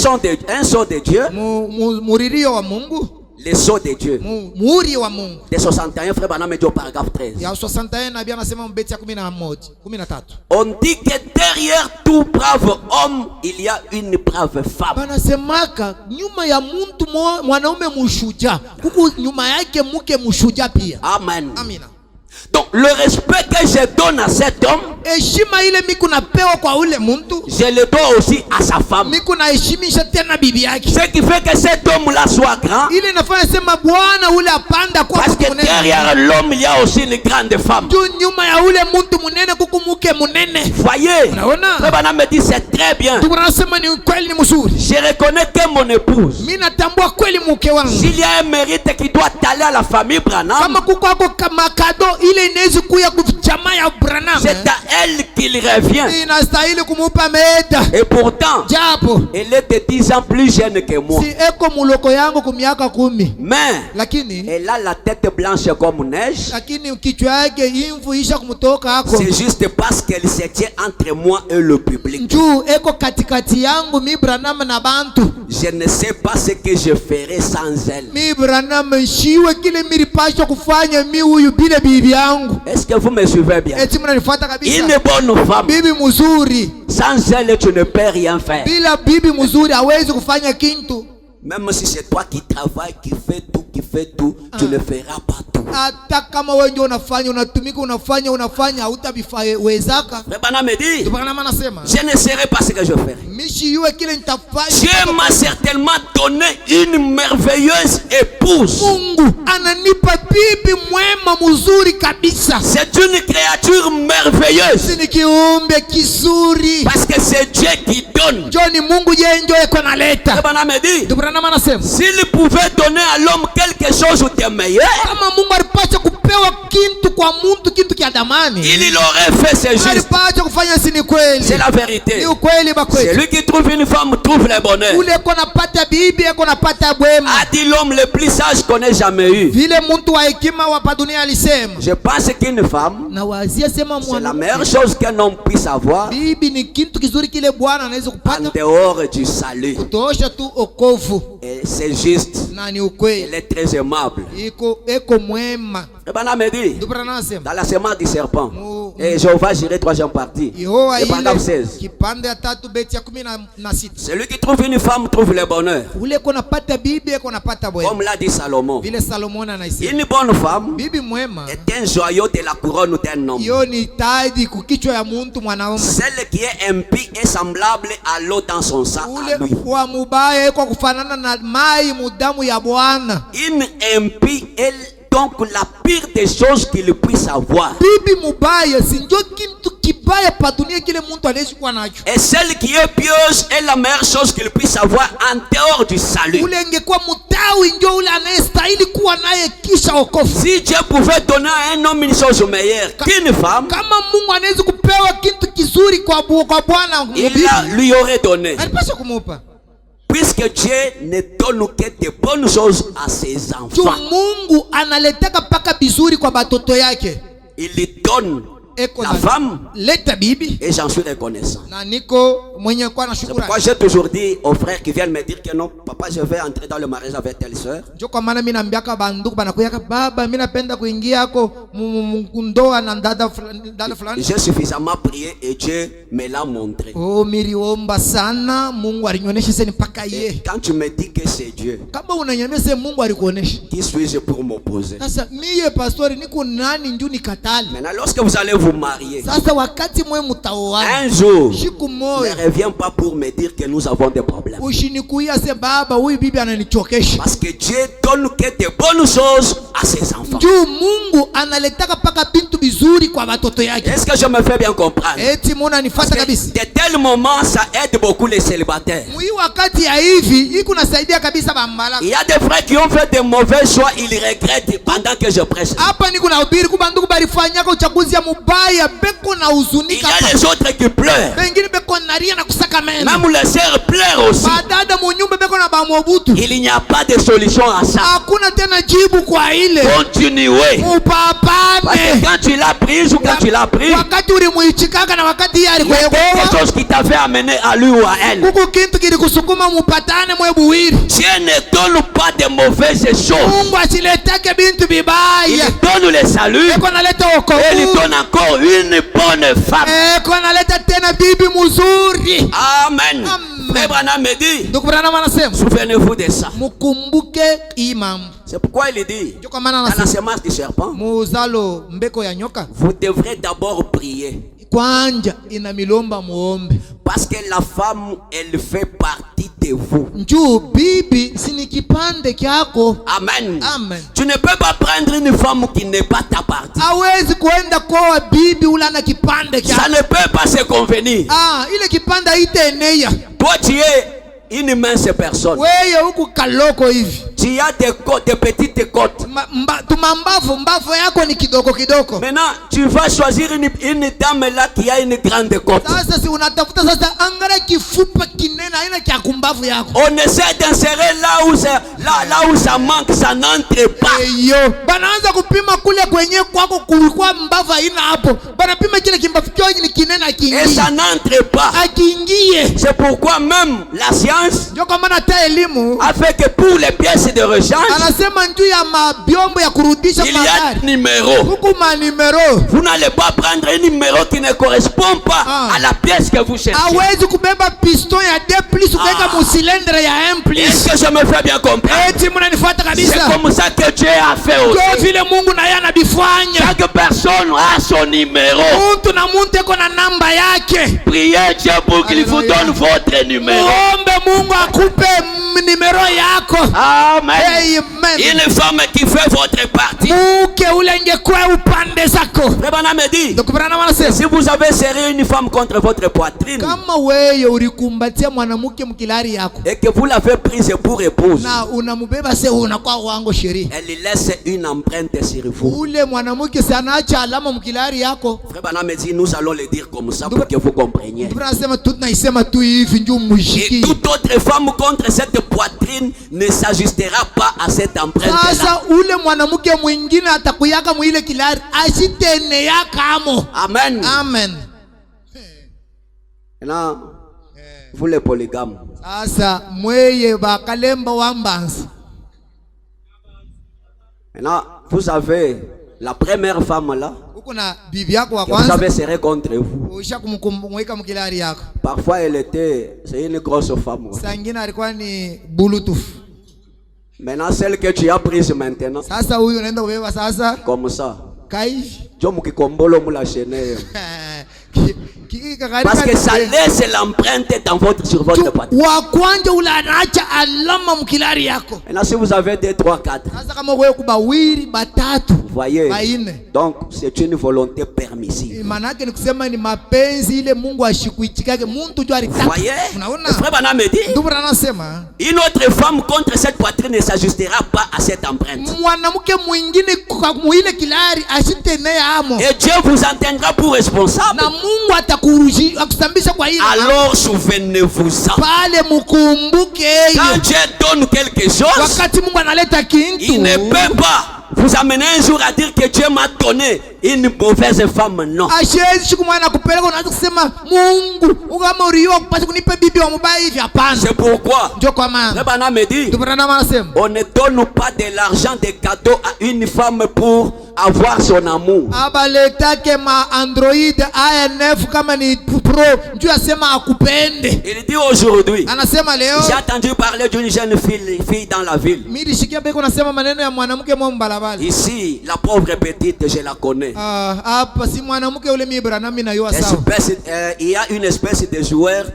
son de Dieu,
Muririo wa Mungu,
les sceaux de Dieu,
muhuri wa Mungu
de 61, frère Branham me dit au paragraphe 13.
ya 61 na Biblia anasema mbeti ya 13.
On dit que derrière tout brave homme, il y a une brave femme.
Banasemaka nyuma ya muntu mwanaume mshuja, huku nyuma yake mke mshuja pia.
Amen.
Amina.
Donc le respect que je donne à cet homme,
Heshima ile miku napewa kwa ule muntu,
je le dois aussi à sa femme.
miku naheshimisha tena bibi yake.
Ce qui fait que cet homme-là soit grand,
Ile inafanya sema bwana ule apanda kwa
parce que derrière l'homme, il y a aussi une grande femme.
juu nyuma ya ule muntu munene kuku mke munene.
Voyez,
Unaona?
frère Branham me dit c'est très bien.
Tunasema ni kweli, ni mzuri.
Je reconnais que mon épouse,
Mimi natambua kweli mke wangu.
s'il y a un mérite qui doit aller à la famille Branham,
Kama kuko ako kama kado ile inaweza kuya kujamaa ya Branham,
c'est à elle qu'il revient.
inastahili kumupa meda.
Et pourtant,
Japo
elle est de 10 ans plus jeune que moi.
si eko muloko yangu kumiaka 10,
Mais
lakini
elle a la tête blanche comme neige.
kichwa yake imvu isha kumtoka ako.
C'est juste parce qu'elle se tient entre moi et le public.
Juu eko katikati yangu mi Branham na bantu.
Je ne sais pas ce que je ferais sans elle.
Mi Branham shiwe kile milipashwa kufanya mi huyu bila bibi yangu.
Est-ce que vous me suivez bien?
Eti mnanifuata kabisa.
Une bonne femme,
Bibi mzuri,
sans elle tu ne peux rien faire.
bila bibi mzuri hawezi kufanya kintu.
Même si c'est toi qui travailles, qui fais tout, tu ne feras pas tout.
Hata kama wewe ndio unafanya, unatumika, unafanya hautawezaka.
Rebana me dit,
Ndio maana anasema,
je ne serai pas ce que je ferai.
mishi yue kile nitafanya.
Dieu m'a certainement donné une merveilleuse épouse.
Mungu ananipa bibi mwema mzuri kabisa.
C'est une créature merveilleuse.
Ni kiumbe kizuri.
Parce que c'est Dieu qui donne.
Joni Mungu yeye ndio eko naleta.
Rebana me dit,
Ndio maana anasema,
s'il pouvait donner à l'homme quelque chose de meilleur,
kama Mungu alipaswa kupewa kitu kwa mtu, kitu kia damani,
il l'aurait fait, c'est juste.
alipaswa kufanya si ni kweli.
C'est la vérité.
Ni ukweli bakweli.
Celui qui trouve une femme trouve le bonheur.
Ule eko napata bibi eko napata bwema.
A dit l'homme le plus sage qu'on ait jamais eu.
Vile mtu wa hekima wa dunia alisema.
Je pense qu'une femme,
Na wazia sema
c'est la
mwana,
meilleure chose qu'un homme puisse avoir
bibi ni kitu kizuri kile Bwana anaweza
en
kupata
dehors du salut.
kutosha tu okovu.
Et c'est juste.
Na ni ukweli.
Elle est très aimable.
Eko mwema.
Le Bana me dit,
Ndio maana anasema,
dans la semence du serpent,
Mu-
et Jéhovah j'irai troisième partie.
Yehowa
Le paragraphe
ile
16.
kipande ya 3 beti ya 16.
Celui qui trouve une femme trouve le bonheur.
Ule eko napata bibi eko napata bwema.
Comme l'a dit Salomon.
Vile Salomon anaisema,
Une bonne femme
bibi mwema
est un joyau de la couronne d'un homme.
hiyo ni taji kukichwa ya mtu mwanaume.
Celle qui est impie est semblable à l'eau dans son sang.
Ule
À lui.
wa mubaya eko kufanana na mai mudamu ya Bwana.
Une impie est donc la pire des choses qu'il puisse avoir.
Bibi mubaya si ndio kitu kibaya pa dunia kile mtu anaishi kuwa nacho.
Et celle qui est pieuse est la meilleure chose qu'il puisse avoir en dehors du salut.
Ule ingekuwa mtawi ndio ule anayestahili kuwa naye kisha wokovu.
Si Dieu pouvait donner à un homme une chose meilleure qu'une femme,
Kama Mungu anaweza kupewa kitu kizuri kwa Bwana,
lui aurait donné.
alipaswa kumupa.
Puisque Dieu ne donne que de bonnes choses à ses
Juu
enfants.
Mungu analetaka paka bizuri kwa batoto yake.
Il lui donne
Eko
la
na
femme
leta bibi
et j'en suis reconnaissant.
na niko mwenye kwa na
C'est pourquoi
shukrani.
j'ai toujours dit aux frères qui viennent me dire que non, papa, je vais entrer dans le mariage avec telle soeur.
Ndio kwa maana mimi naambiaka banduku banakuyaka, baba mimi napenda kuingia yako ndoa na dada fulani.
J'ai suffisamment prié et Dieu me l'a montré.
Oh, miliomba sana, Mungu alinionyesha sasa mpaka
Et
ye.
quand tu me dis que c'est Dieu,
Kama unanyamia sasa Mungu alikuonesha.
qui suis-je pour m'opposer?
Sasa mie pastori niko nani njoo nikatali.
Maintenant, lorsque vous allez vous marier,
Sasa wakati mwe mtaoana,
un jour,
siku
ne
moja
reviens pas pour me dire que nous avons des problèmes.
ushinikuia se baba huyu bibi ananichokesha.
Parce que Dieu donne que de bonnes choses à ses enfants.
Juu Mungu analetaka paka bintu bizuri kwa watoto yake.
Est-ce que je me fais bien comprendre?
Eti muna nifata kabisa.
De tels moments, ça aide beaucoup les célibataires.
Mwi wakati ya hivi iko nasaidia kabisa bambala.
Il y a des frères qui ont fait de mauvais choix, ils regrettent pendant que je prêche.
Hapa niko nahubiri kwa banduku balifanyaka uchaguzi ya mubaya beko na
Il y
huzunika
a
hapa.
les autres qui pleurent.
Bengine beko naria na kusaka meno.
Même les sœurs pleurent aussi.
Badada munyumba beko na bamobutu.
Il n'y a pas de solution à ça.
Hakuna tena jibu kwa ile.
Continuez. Parce
Upapane.
que quand tu l'as prise ou quand tu l'as pris,
Wakati ulimuichikaka na wakati yeye
il y a quelque
alikuwa
chose qui t'avait amené à lui ou à elle.
kuko kintu kilikusukuma mupatane mwe buwiri.
Dieu ne donne pas de mauvaises choses.
Mungu asiletake bintu
Il
bibaya.
donne le salut
Eko naleta
et il
wokovu.
donne encore une bonne femme.
Eko naleta tena bibi mzuri.
Amen.
Amen.
Frère Branham me dit,
Ndugu Branham anasema
souvenez-vous de ça.
mukumbuke hii mambo.
C'est pourquoi il dit,
Ndio kwa maana
dans la
anasema
semence du serpent,
muzalo mbeko ya nyoka
vous devrez d'abord prier.
kwanja ina milomba muombe.
Parce que la femme, elle fait partie de vous.
Njuu bibi sini kipande kyako.
Amen.
Amen.
Tu ne peux pas prendre une femme qui n'est pas ta partie.
Hawezi kuenda kwa bibi ula na kipande
Ça
kyako.
ne peut pas se convenir.
Ile kipande haitaenea.
Toi, tu es une mince personne.
Wewe huku kaloko hivi.
Tu as des côtes, des petites côtes.
Mbavu yako ni kidogo kidogo.
Maintenant, tu vas choisir une dame là qui a une grande côte.
Sasa si unatafuta sasa angara kifupa kinena aina kya kumbavu yako.
On essaie d'insérer là où ça manque, ça n'entre pas.
Eyo, banaanza kupima kule kwenye kwako kulikuwa mbavu haina hapo. Banapima kile kimbavu kyao ni kinena
Et
kingi.
ça n'entre pas.
Akiingie.
C'est pourquoi même la science
Ndio kwa maana ta elimu
a fait que pour les pièces de rechange,
anasema njuu ya mabyombo ya kurudisha
il y a
magari.
un numéro.
Huku manimero.
Vous n'allez pas prendre un numéro qui ne correspond pas à la pièce que vous cherchez.
Hawezi kubeba piston ya 2+ ukaweka musilendre ya 1+.
Est-ce que je me fais bien comprendre?
Eti mnanifuata
C'est
kabisa.
comme ça que Dieu a fait
Kwa
aussi.
vile Mungu na yeye anabifanya.
Chaque personne a son numéro.
Mtu na mtu eko na namba yake.
Priez Dieu pour qu'il vous donne votre numéro.
Muombe Mungu akupe nimero yako.
Amen.
Amen.
Une femme qui fait votre partie.
Muke ule ingekuwa upande zako.
Frère Branham me dit,
Ndio Branham anasema,
si vous avez serré une femme contre votre poitrine
kama wewe ulikumbatia mwanamke mkilari yako
et que vous l'avez prise pour épouse,
na unamubeba sasa unakuwa wango sheria,
elle laisse une empreinte sur vous.
ule mwanamke sana acha alama mkilari yako.
Frère Branham me dit, nous allons le dire comme ça pour que vous compreniez.
Ndio anasema tunaisema tu hivi njoo
Et
mshiki.
toute autre femme contre cette poitrine ne s'ajustera pas à cette empreinte-là.
Sasa ule mwanamke mwingine atakuyaka mwile kilari asitene yakamo.
Amen.
Amen.
Maintenant, vous les polygames,
Sasa mweye bakalemba wambanzi.
maintenant, vous avez la première femme là,
Huko na bibi yako wa
que vous avez
kwanza
serré contre vous.
usha kumweka mkilari yako.
Parfois, c'est une grosse femme.
Sangine alikuwa ni bluetooth.
Maintenant, celle que tu as prise maintenant,
Sasa huyu unaenda kubeba sasa
comme ça.
kai.
Jo mukikombolo mula chaîne. Parce que ça laisse l'empreinte sur votre poitrine.
Wa kwanja ule anaacha alama mkilari yako.
Maintenant, si vous avez 2, 3, 4,
Sasa kama wewe kubawiri batatu
voyez,
baine.
donc c'est une volonté permissive.
Maana yake ni kusema ni mapenzi ile Mungu ashikuitikake mtu tu alitaka.
Voyez,
Unaona?
le frère Branham me dit,
Ndio anasema
une autre femme contre cette poitrine ne s'ajustera pas à cette empreinte.
mwanamke mwingine kwa mwile kilari asitenea amo.
Et Dieu vous entendra pour responsable.
Na Mungu atakuruji akusambisha kwa ile.
Alors souvenez-vous-en.
Pale mkumbuke
Quand
yeye.
Dieu donne quelque chose,
Wakati Mungu analeta kintu.
il ne peut pas vous amener un jour à dire que Dieu m'a donné une mauvaise femme. Non.
Ashezi siku mwana kupeleka unaanza kusema Mungu kama uliwa kupata kunipe bibi wa mubaya hivi hapana.
C'est pourquoi
Ndio kwa maana.
le Branham me dit,
Ndio Branham anasema
on ne donne pas de l'argent de cadeau à une femme pour avoir son amour.
abaletake ma Android ANF kama ni pro njoo asema akupende.
Il dit aujourd'hui,
Anasema leo
j'ai entendu parler d'une jeune fille dans la ville.
mimi nishikia beko nasema maneno ya mwanamke mwa mbalabala.
Ici, la pauvre petite, je la connais.
Hapa si mwanamke ule mimi Branham na yua sawa.
Il y a une espèce de joueur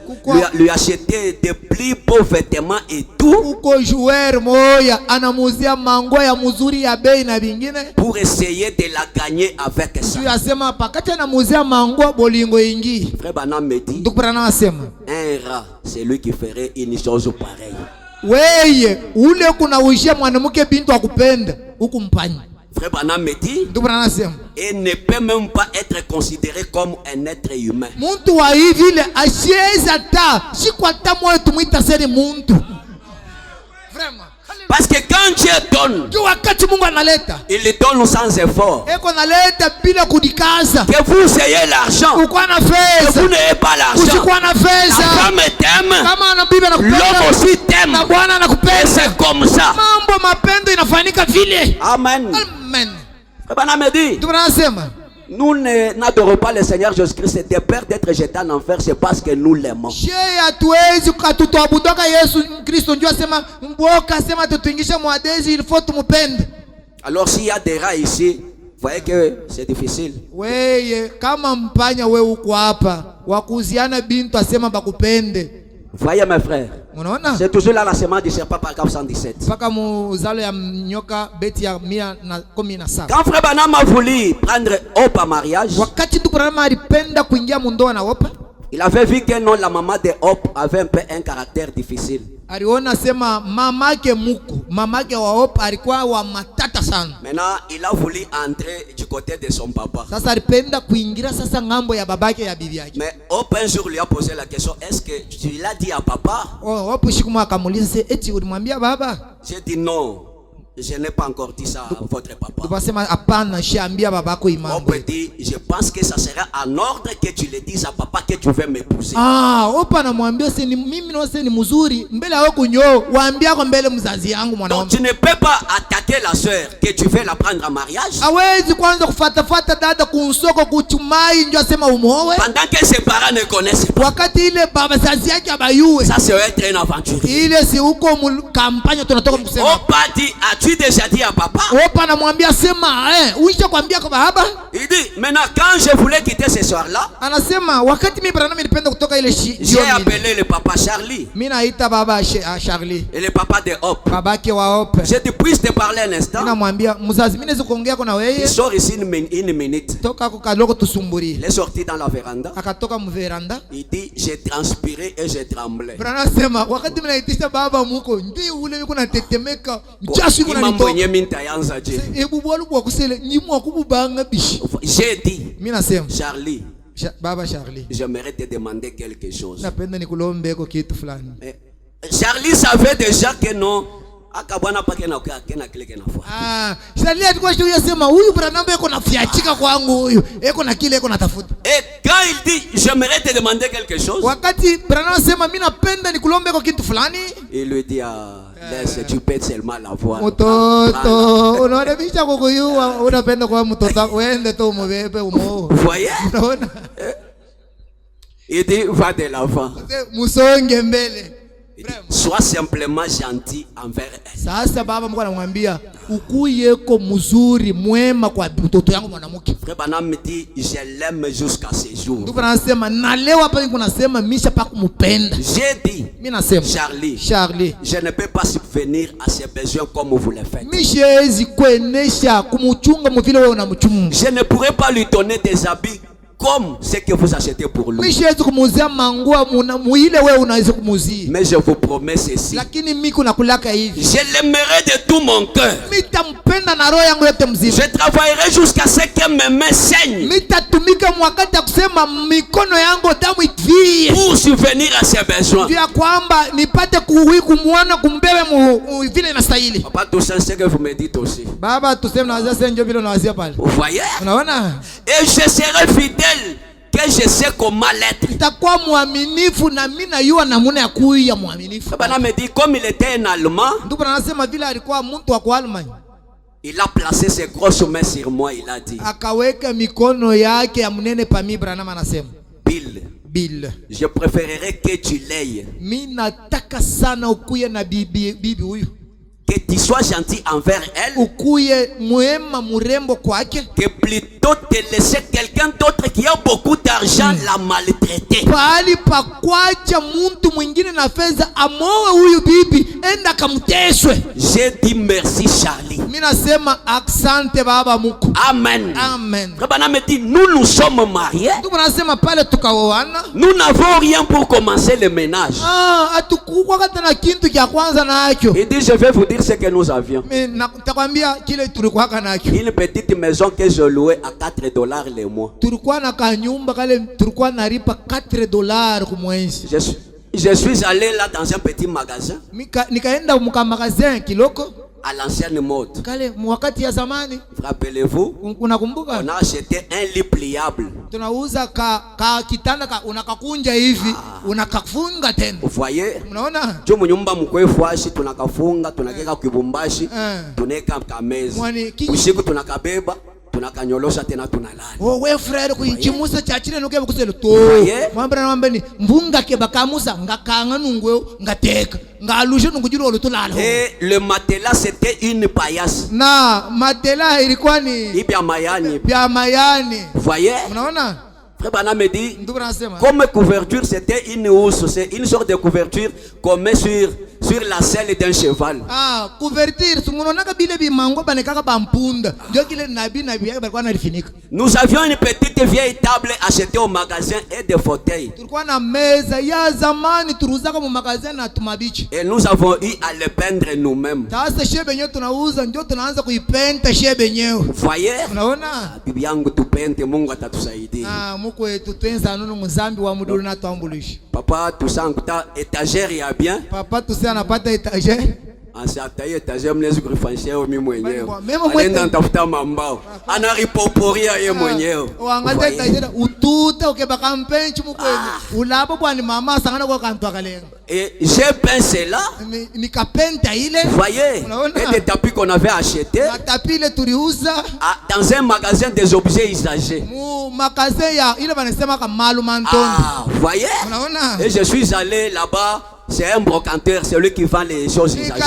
lui acheter des plus beaux vêtements et tout
Uko joueur moya anamuzia mango ya mzuri ya bei na vingine.
pour essayer de la gagner avec ça.
Njoo asema pakati anamuzia mango bolingo ingi.
Frère Branham me dit,
Ndio Branham asema
un rat, c'est lui qui ferait une chose pareille.
weye ule kuna uishia mwanamke bintu akupenda huku mpanya.
Frère Branham me dit,
Ndio Branham asema
il ne peut même pas être considéré comme un être humain.
muntu wa hivi ile asiweza ta si kwa ta moyo tumuita seri muntu. Vraiment.
Parce que quand Dieu donne,
Ndio wakati Mungu analeta
il le donne sans effort.
eko analeta bila kudikaza.
Que vous ayez l'argent,
Uko na
que
pesa
vous n'ayez pas l'argent,
usikuwa na
la
pesa
femme t'aime,
kama ana bibi
l'homme
anakupenda
aussi t'aime.
na bwana
Et
anakupenda.
c'est comme ça.
Mambo mapendo inafanyika vile.
Amen.
Amen.
Frère Branham me dit,
Ndio anasema
nous n'adorons pas le Seigneur Jésus-Christ de peur d'être jeté en enfer, c'est parce que nous l'aimons.
shey hatuwezi katutoabudoka Yesu Kristo ndio asema mboka asema tutuingishe mwadezi ilifo tumupende.
Alors s'il y a des rats ici, vous voyez que c'est difficile.
Weye kama mpanya we uko hapa wakuziana bintu asema bakupende.
Voyez mes frères,
Unaona?
c'est toujours là la semence du serpent par 417.
Paka muzalo ya nyoka beti ya 117.
Quand Frère Branham a voulu prendre Hope à mariage,
Wakati ndugu Branham alipenda kuingia mundoa na Opa,
il avait vu que non, la maman de Hope avait un peu un caractère difficile.
aliona sema mamake muku, mamake wa Opa alikuwa wa matata sana.
Maintenant, il a voulu entrer du côté de son papa.
Sasa alipenda kuingira sasa ngambo ya babake ya bibi yake.
Mais Hope un jour lui a posé la question, est-ce que tu l'as dit à papa?
Opa shikuma akamuuliza se eti ulimwambia baba?
J'ai dit non. je n'ai pas encore dit ça à votre papa.
Tupasema hapana, shiambia babako
On
imambo.
peut dire, je pense que ça sera en ordre que tu le dises à papa que tu veux m'épouser.
Opa namwambia si ni mimi no se ni mzuri mbele yako kunyo, waambia kwa mbele mzazi yangu
Donc
mwanaume.
tu ne peux pas attaquer la sœur que tu veux la prendre en mariage.
Hawezi kwanza kufatafata dada kunsoko kuchumai ndio asema umuoe.
Pendant que ses parents ne connaissent pas.
Wakati ile baba zazi yake abayue.
Ça c'est être un aventurier.
Ile si huko kampanya tunatoka kusema.
Opa dit, as-tu déjà dit à papa?
Opa namwambia sema uisha kwambia kwa baba.
Il dit, maintenant quand je voulais quitter ce soir-là,
anasema wakati mimi Branham nilipenda kutoka ile
j'ai appelé le papa Charlie.
Mimi naita baba Charlie.
Et le papa de Hop.
Babake wa Hop.
J'ai dit, puis te parler un instant.
Ninamwambia mzazi mimi naweza kuongea kwa wewe.
Il sort ici une minute.
Toka kwa kaloko tusumburi.
Il est sorti dans la véranda.
Akatoka mveranda.
Il dit, j'ai transpiré et j'ai tremblé.
Branham sema wakati mimi naitisha baba muko ndio ule niko natetemeka. Mchasu kuna
nitoka. Mambo yenyewe nitaanza je.
Ebu bwalu bwa kusele nyimwa kububanga bishi.
J'ai dit.
Mimi nasema
Charlie.
Baba Charlie.
J'aimerais te demander quelque chose.
Napenda nikulombe kwa kitu fulani.
Charlie savait déjà que non. Akabwana pake na kena kile kinafua.
Charlie alikuwa shuhudia sema huyu Branham yuko nafiachika kwangu huyu. Yuko na kile yuko natafuta.
Et quand il dit j'aimerais te demander quelque chose.
Wakati Branham sema mimi napenda nikulombe kwa kitu fulani.
Il lui dit laisse tu peux seulement la voir.
Mtoto unaona bicha kukuyua unapenda kwa mtoto uende tu umubebe umoo.
Voyez?
Unaona?
Il dit va de l'avant.
Musonge mbele.
Sois simplement gentil envers elle.
Sasa baba mko anamwambia ukuyeko mzuri mwema kwa mtoto yangu mwanamke.
Frère Branham me dit je l'aime jusqu'à ce jour.
Ndio anasema na leo hapa niko nasema misha pa kumpenda.
J'ai dit
mimi nasema Charlie
je ne peux pas subvenir à ses besoins comme vous le faites.
Mishezi kuenesha kumuchunga mvile wewe unamchunga.
Je ne pourrais pas lui donner des habits comme ce que vous achetez pour lui.
Mais je
vous promets ceci. Je l'aimerai de tout mon cœur. Je travaillerai jusqu'à ce que mes mains saignent pour subvenir à ses besoins. Papa, tout ça, c'est ce que vous me dites aussi. Vous voyez? Et je serai fidèle que je sais comment l'être. Bana me dit comme il était un Allemand, il a placé ses grosses mains sur moi, il a dit Bill, je préférerais que tu l'aies, que tu sois gentil envers elle, que plutôt te laisser quelqu'un d'autre qui a beaucoup d'argent la maltraiter. J'ai dit merci Charlie. Amen. Rabana me dit nous sommes mariés. Nous n'avons rien pour commencer le ménage. Il dit je vais vous dire ce que nous avions. Une petite maison que je louais à $4 le mois. Je suis allé là dans un petit magasin à l'ancienne mode. Rappelez-vous, on a acheté un lit pliable. Vous voyez? tunakanyolosha tena tunalala.
Wewe frère kuichimusa chachire nuke bukuselo to. Mwambra mwambeni mbunga ke bakamusa ngakanga nungwe ngateka. Ngalushe nungujiro olutulala.
Et le matelas c'était une paillasse.
Na matelas ilikuwa ni
bya mayani.
Bya mayani.
Voyez?
Unaona?
Frère Branham me dit comme couverture c'était une housse, c'est une sorte de couverture qu'on met sur la selle d'un cheval.
Couverture tumunonaka bile bimango banekaka bampunda. Ndio kile nabii yake balikuwa nalifinika.
Nous avions une petite vieille table achetée au magasin et des fauteuils.
Tulikuwa na meza ya zamani turuzaka mu magasin na tumabichi.
Et nous avons eu à le peindre nous-mêmes.
Sasa shebe nyewe tunauza ndio tunaanza kuipenta shebe nyewe.
Voyez?
Unaona?
Bibi yangu tupente Mungu atatusaidia.
Mukwetu twenza nunu muzambi wa muduru na tuambulishi.
Papa tusanguta étagère ya bien.
Papa tusi anapata étagère.
Asataye taje mnezi kurifanyia mimi mwenyewe.
Mema
Anaenda nitafuta mambao. Anaripoporia yeye mwenyewe.
Wangate tajira ututa ukebaka mpenchi mukwenye. Ulabo bwani mama sangana kwa kantwakalenga.
Et j'ai peint cela.
Nikapenta ile.
Voyez. Et des tapis qu'on avait acheté.
Na tapis ile tuliuza
dans un magasin des objets usagés.
Mu magasin ya ile banasema kama malu mantondo.
Voyez. Et je suis allé là-bas. C'est un brocanteur, c'est lui qui vend les choses usagées.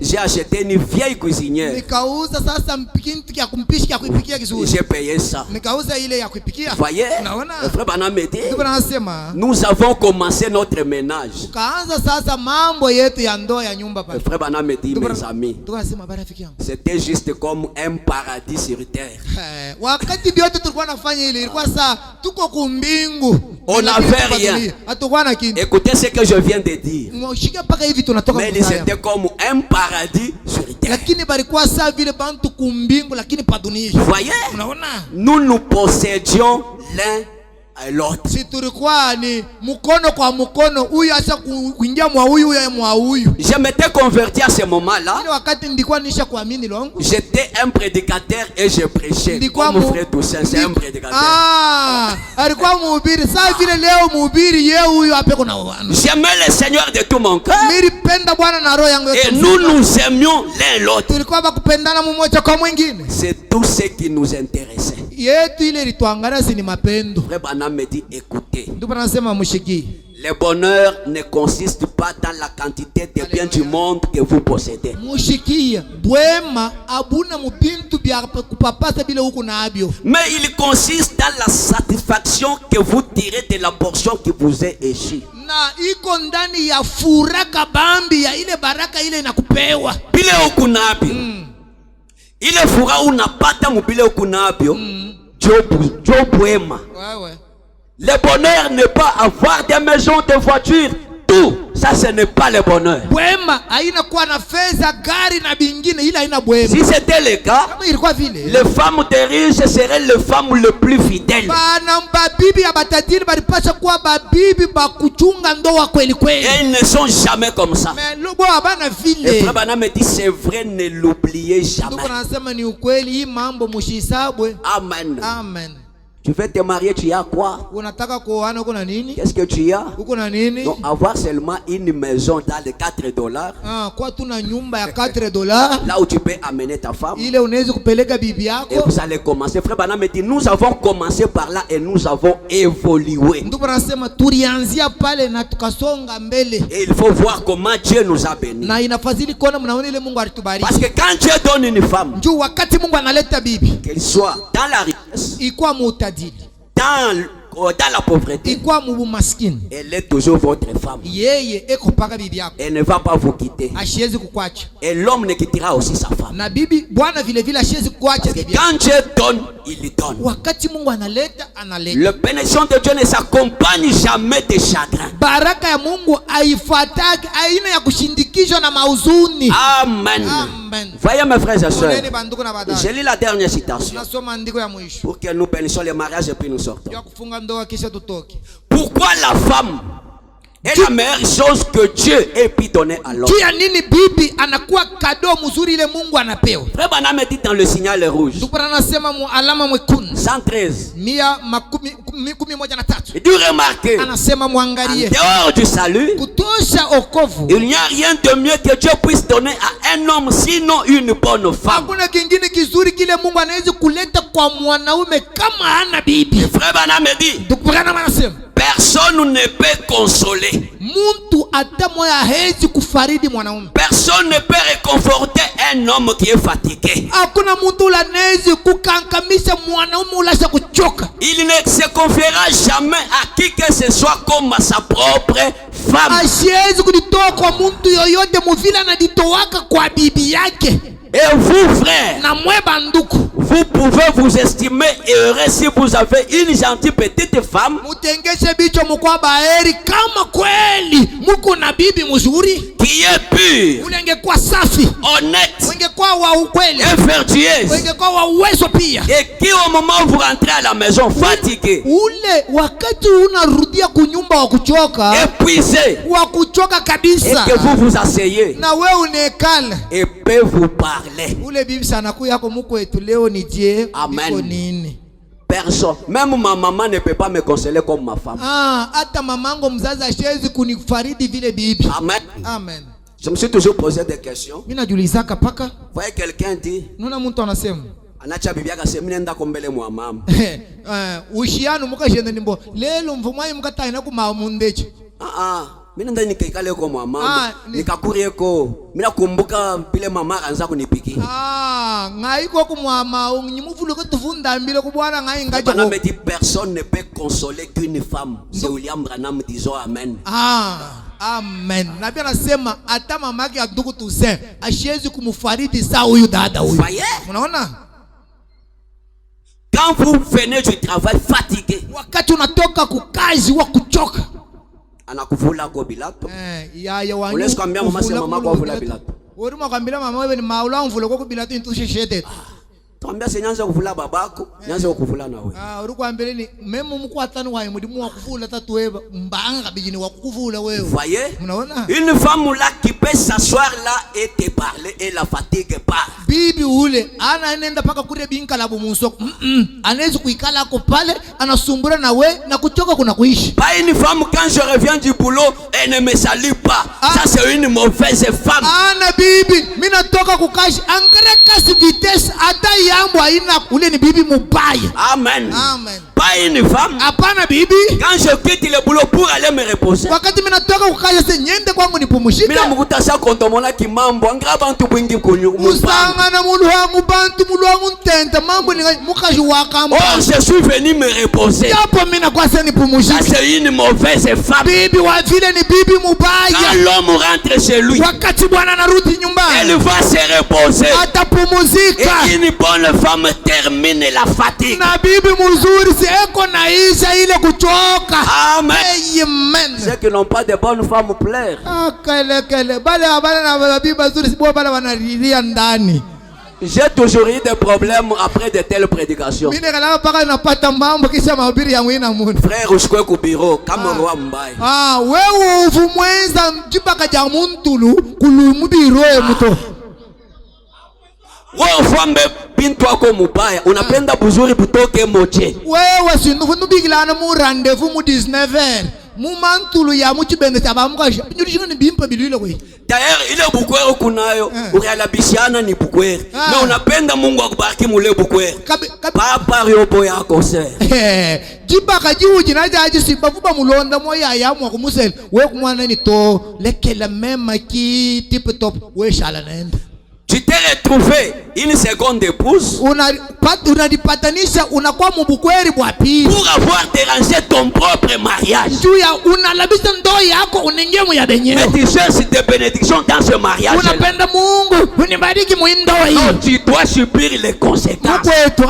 J'ai acheté une vieille cuisinière. J'ai payé ça. Voyez, le frère Branham me dit, nous avons commencé notre ménage. Le frère Branham me dit, mes amis, c'était juste comme un paradis sur terre. On n'avait rien. Écoutez ce que je viens de dire. Mais ils étaient comme un paradis sur terre. Voyez, nous possédions l'un à l'autre. Je m'étais converti à ce moment-là. J'étais un prédicateur et je prêchais. Comme mon frère Toussaint, c'est un prédicateur. J'aimais le Seigneur de tout mon cœur. Et nous aimions l'un l'autre. C'est tout ce qui nous intéressait. Frère Branham me dit, écoutez, le bonheur ne consiste pas dans la quantité de biens du monde que vous possédez. Mais il consiste dans la satisfaction que vous tirez de la portion qui vous est échue. Bile ukunabio. Ile fura unapata mubile ukunabio. Jobuema. Le bonheur n'est pas avoir des maisons, des voitures, tout. Ça, ce n'est pas le bonheur. Si c'était le cas, les femmes des riches seraient les femmes les plus fidèles. Et elles ne sont jamais comme ça. Et Frère Branham me dit, c'est vrai, ne l'oubliez jamais. Amen.
Amen.
Tu veux te marier, tu as quoi? Qu'est-ce que tu as? Donc, avoir seulement une maison dans les $4. Là où tu peux amener ta femme. Et vous allez commencer. Frère Branham me dit, nous avons commencé par là et nous avons évolué. Et il faut voir comment Dieu nous a bénis. Parce que quand Dieu donne une femme, qu'elle soit dans la richesse, dans la pauvreté, elle est toujours votre femme. Elle ne va pas vous quitter. Et l'homme ne quittera aussi sa femme. Parce que quand Dieu donne, il donne. Le bénédiction de Dieu ne s'accompagne jamais de chagrin. Amen. Voyez mes frères et sœurs, je lis la dernière citation pour que nous bénissions le mariage et puis nous sortons. Pourquoi la femme est la meilleure chose que Dieu ait pu donner à l'homme? Frère Branham me dit dans le signal rouge 113. Il dit remarquez, en dehors du salut, il n'y a rien de mieux que Dieu puisse donner à un homme sinon une bonne femme. Et Frère Branham me dit, personne ne peut consoler. Personne ne peut réconforter un homme qui est fatigué. Il ne se confiera jamais à qui que ce soit comme à sa propre femme. Et vous, frères,
Vous pouvez vous estimer heureux si vous avez une gentille petite femme qui est pure, honnête et vertueuse, et qui au moment où vous rentrez à la maison fatigué, épuisé, et que vous vous asseyez et peut vous parler. Amen. Personne, même ma maman ne peut pas me consoler comme ma femme. Amen.
Amen.
Je me suis toujours posé des questions. Voyez quelqu'un dit, anacha bibi yake sema nenda kombele mwa mama.
Ushiano mukajenda nimbo lelo mvumai mukataina kumamundechi.
Mimi nenda nikaikale kwa mama. Nikakurieko. Mimi nakumbuka pile mama anza kunipiki.
Ngai kwa kumwama ungimuvulu kutuvunda mbile kubwana ngai ngaje.
Bana me dit personne ne peut consoler qu'une femme. C'est William Branham disons amen.
Amen. Na pia nasema hata mamake aduku tuze ashiezi kumufaridi saa huyu dada huyu. Unaona?
Quand vous venez du travail fatigué,
wakati unatoka kukazi wa kuchoka,
anakuvula kwa bilato. Unaweza kuambia mama sema mama kwa vula bilato.
Wewe mwambia mama wewe ni maula umvula kwa bilato intushe shete.
Tuambia senyanza kuvula babako, nyanza kuvula na wewe.
Urukwambia ni memo mkwatani wae mudimu wa kuvula tatu wewe mbanga bijini wa kuvula wewe.
Voyez?
Unaona?
Une femme là qui peut s'asseoir là et te parler et la fatigue pas.
Bibi ule anaenda paka kule binka la bumusoko. Anaweza kuikala hapo pale anasumbura na we na kuchoka kuna kuishi.
Pas une femme quand je reviens du boulot elle ne me salue pas. Ça c'est une mauvaise femme.
Ana bibi mimi natoka kukashi angara kasi vitesse hata yambo haina ule ni bibi mubaya.
Amen.
Amen.
Pas une femme.
Hapana bibi.
Quand je quitte le boulot pour aller me reposer.
Wakati mimi natoka kukashi sasa nyende kwangu nipumzike.
Mimi namukuta sasa kondomona kimambo angara bantu bwingi kunyu.
Musanga mulu wangu bantu mulu wangu ntenta mambo ni mukaji wakamba.
Oh, je suis venu me reposer.
Japo mimi nakuwa sasa nipumzike.
Ça c'est une mauvaise femme.
Bibi wa vile ni bibi mubaya.
Quand l'homme rentre chez lui,
wakati bwana anarudi nyumbani,
elle va se reposer.
Atapumzika.
Et une bonne femme termine la fatigue.
Na bibi mzuri sieko naisha ile kuchoka.
Amen.
Amen.
Ceux qui n'ont pas de bonnes femmes pleurent.
Kele bale abana na bibi mzuri sibo bale wanalilia ndani.
J'ai toujours eu des problèmes après de telles prédications.
Mimi ngalala paka napata mambo kisha mahubiri yangu ina mungu.
Frère usikwe ku bureau kama roa mbaya.
Wewe uvumwenza mjipaka ja muntulu kulumu biro mto.
Wewe fambe bintu wako mubaya unapenda buzuri butoke moche.
Wewe sindu bigilana mu rendez-vous mu 19h. Mumantulu ya muchibende tabamuka nyurishino ni bimpa bilile kwe.
D'ailleurs ile bukwere kunayo urealabishana ni bukwere. Na unapenda Mungu akubariki mule bukwere. Papa yobo yako se.
Jibaka jiuji na jaji sibavuba mulonda moya ya mwa kumusel. We kumwana ni to lekela mema ki tip top we shala nenda.
Tu t'es retrouvé une seconde épouse.
Unadipatanisha unakuwa mubukweri bwa pili.
Pour avoir dérangé ton propre mariage.
Juu ya unalabisha ndoa yako unaingia mu ya benyewe.
Mais tu cherches des bénédictions dans ce mariage.
Unapenda Mungu unibariki mu ndoa hii.
Non, tu dois subir les conséquences.
Kwetu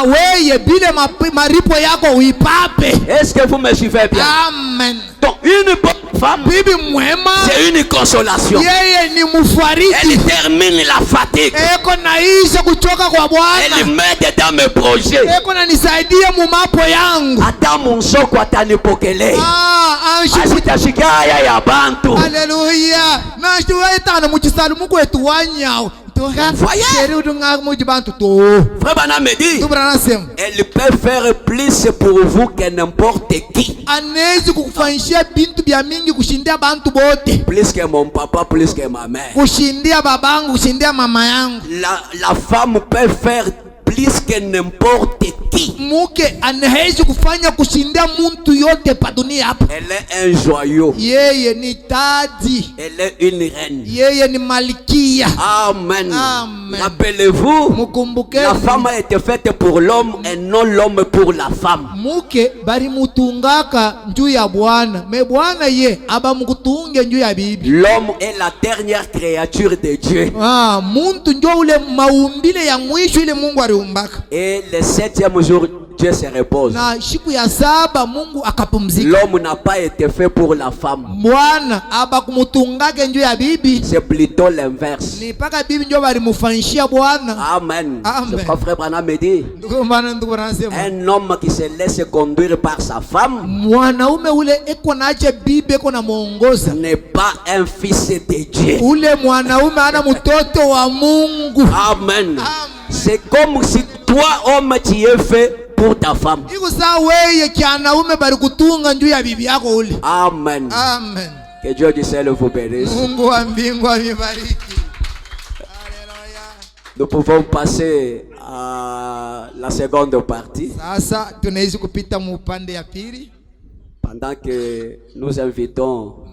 wewe bile maripo yako uipape.
Est-ce que vous me suivez bien?
Amen.
Donc une bonne femme,
bibi mwema,
c'est une consolation.
Yeye ni mfariji.
Elle termine la fatigue.
Eko naisha kuchoka kwa Bwana.
Elle m'aide dans mes projets.
Eko nanisaidia mu mapo yangu.
Hata monsoko atanipokele. Asitashikia haya ya bantu.
Haleluya. Na shtueta na muchisalu Mungu wetu wanyao.
Frère
Branham
me dit, elle peut faire plus pour vous que n'importe qui. Plus que mon papa, plus que ma mère. La femme peut faire plus que n'importe qui. Elle est un joyau. Elle est une reine. Amen.
Amen.
Rappelez-vous, la femme a été faite pour l'homme et non l'homme pour la femme.
Muke bari mutungaka njuu ya bwana, me bwana ye aba mukutunge njuu ya bibi.
L'homme est la dernière créature de Dieu.
Muntu njo ule maumbile ya mwisho ile Mungu aliumbaka.
Et le 7e jour Dieu se repose.
Na siku ya saba Mungu akapumzika.
L'homme n'a pas été fait pour la femme.
Bwana aba kumutungake njuu ya bibi.
C'est plutôt l'inverse.
Ni paka bibi njo bari mufanishia bwana.
Amen. C'est quoi frère Branham me dit? Un homme qui se laisse conduire par sa femme
mwanaume ule eko naacha bibi eko na muongoza
n'est pas un fils de Dieu.
Ule mwanaume ana mtoto wa Mungu.
Amen. C'est comme si toi homme tu es fait pour ta femme. Amen.
Amen.
Que Dieu du ciel vous bénisse. Nous pouvons passer à la seconde partie. Pendant que nous invitons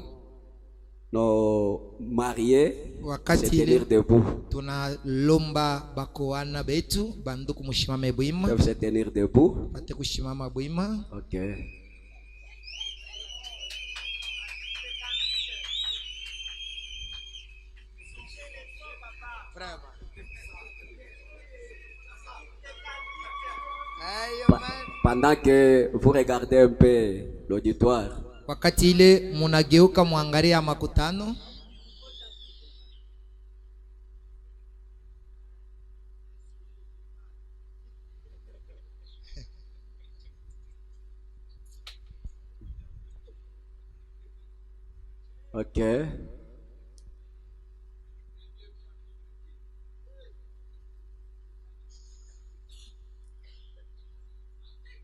nos mariés à se tenir debout. Ils peuvent se tenir debout. Ok. Pendant que vous regardez un peu l'auditoire,
wakati ile munageuka muangalia makutano,
ok.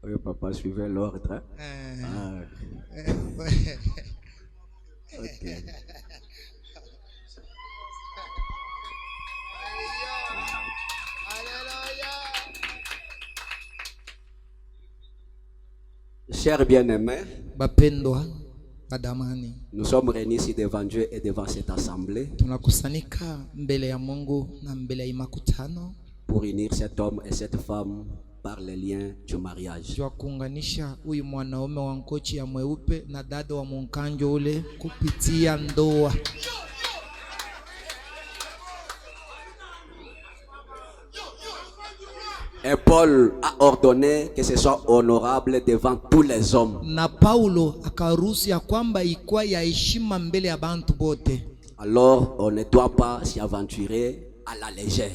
Oui, papa, suivez l'ordre. Ok. Chers bien-aimés, nous sommes réunis ici devant Dieu et devant cette assemblée pour unir cet homme et cette femme par les liens du mariage. Et Paul a ordonné que ce soit honorable devant tous les hommes. Alors on ne doit pas s'y aventurer à la légère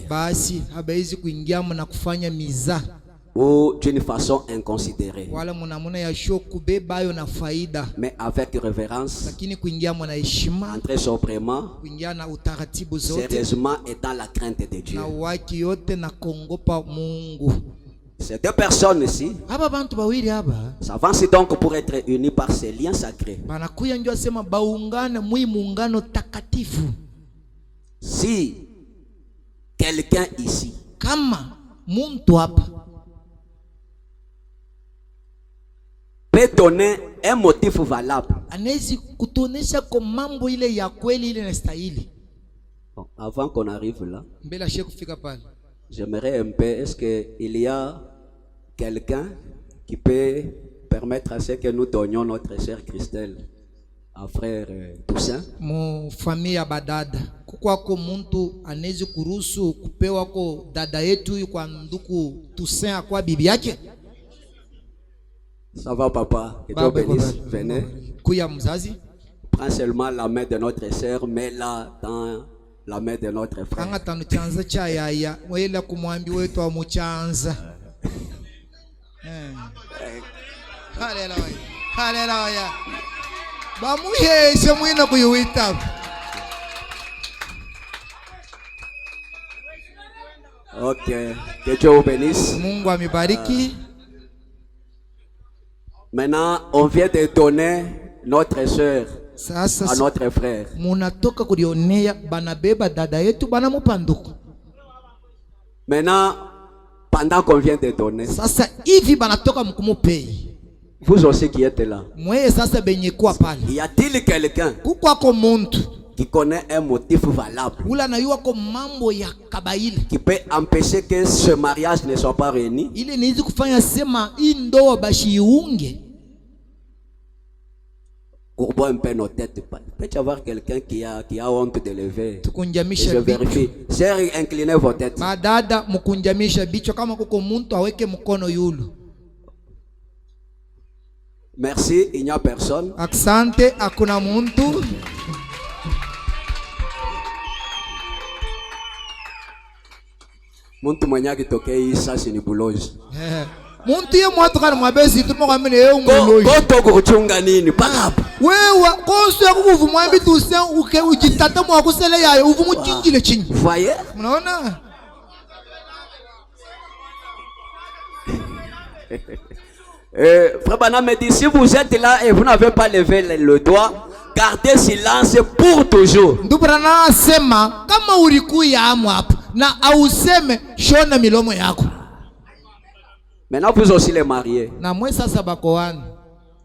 ou d'une façon inconsidérée, mais avec révérence, entrer sobrement, sérieusement et dans la crainte de Dieu. Ces deux personnes ici s'avancent donc pour être unis par ces liens sacrés. Si quelqu'un ici peut donner un motif valable, bon, avant qu'on arrive là, j'aimerais un peu, est-ce qu'il y a quelqu'un qui peut permettre à ce que nous donnions notre sœur Christelle à frère Toussaint?
Mon famille badada kukwako muntu anezi kuruhusu kupewa ko dada yetu kwa nduku Toussaint kwa bibi yake?
Ça va papa, que Dieu bénisse, venez.
Kuya mzazi.
Prends seulement la main de notre sœur, mets-la dans la main de notre frère.
Anga tanu chanza cha yaya, wela kumwambi wetu wa muchanza. Hallelujah. Hallelujah. Bamuheshe mwina kuyuita.
Ok, que Dieu vous bénisse.
Mungu amibariki.
Maintenant, on vient de donner notre sœur à notre frère.
Munatoka kulionea banabeba dada yetu banamupanduku.
Maintenant, pendant qu'on vient de donner,
sasa hivi banatoka mkumupei.
Vous aussi qui êtes là,
mweye sasa benye kwa pale,
y a-t-il quelqu'un
kukwako muntu
qui connaît un motif valable, qui peut empêcher que ce mariage ne soit pas réuni. Courbons un peu nos têtes. Peut-y avoir quelqu'un qui a honte de lever. Je vérifie. Sœurs, inclinez vos têtes. Merci, il n'y a personne.
Asante, hakuna muntu.
Muntu mwenye akitokea isa si ni bulozi.
Muntu ye mwatu kana mwabezi tumokamene ye unguloji.
Koto kuchunga nini? Pakapo.
Wewa konso ya kuvumu mwambi tusen uke ujitata mwakusele yayo uvumu chinjile chinji.
Voyez?
Mnaona?
Frère Branham me dit, si vous êtes là et vous n'avez pas levé le doigt, gardez silence pour toujours.
Ndubrana asema kama ulikuya hapo na auseme shona milomo yako.
Maintenant vous aussi les mariés.
Na mwe sasa bakoani.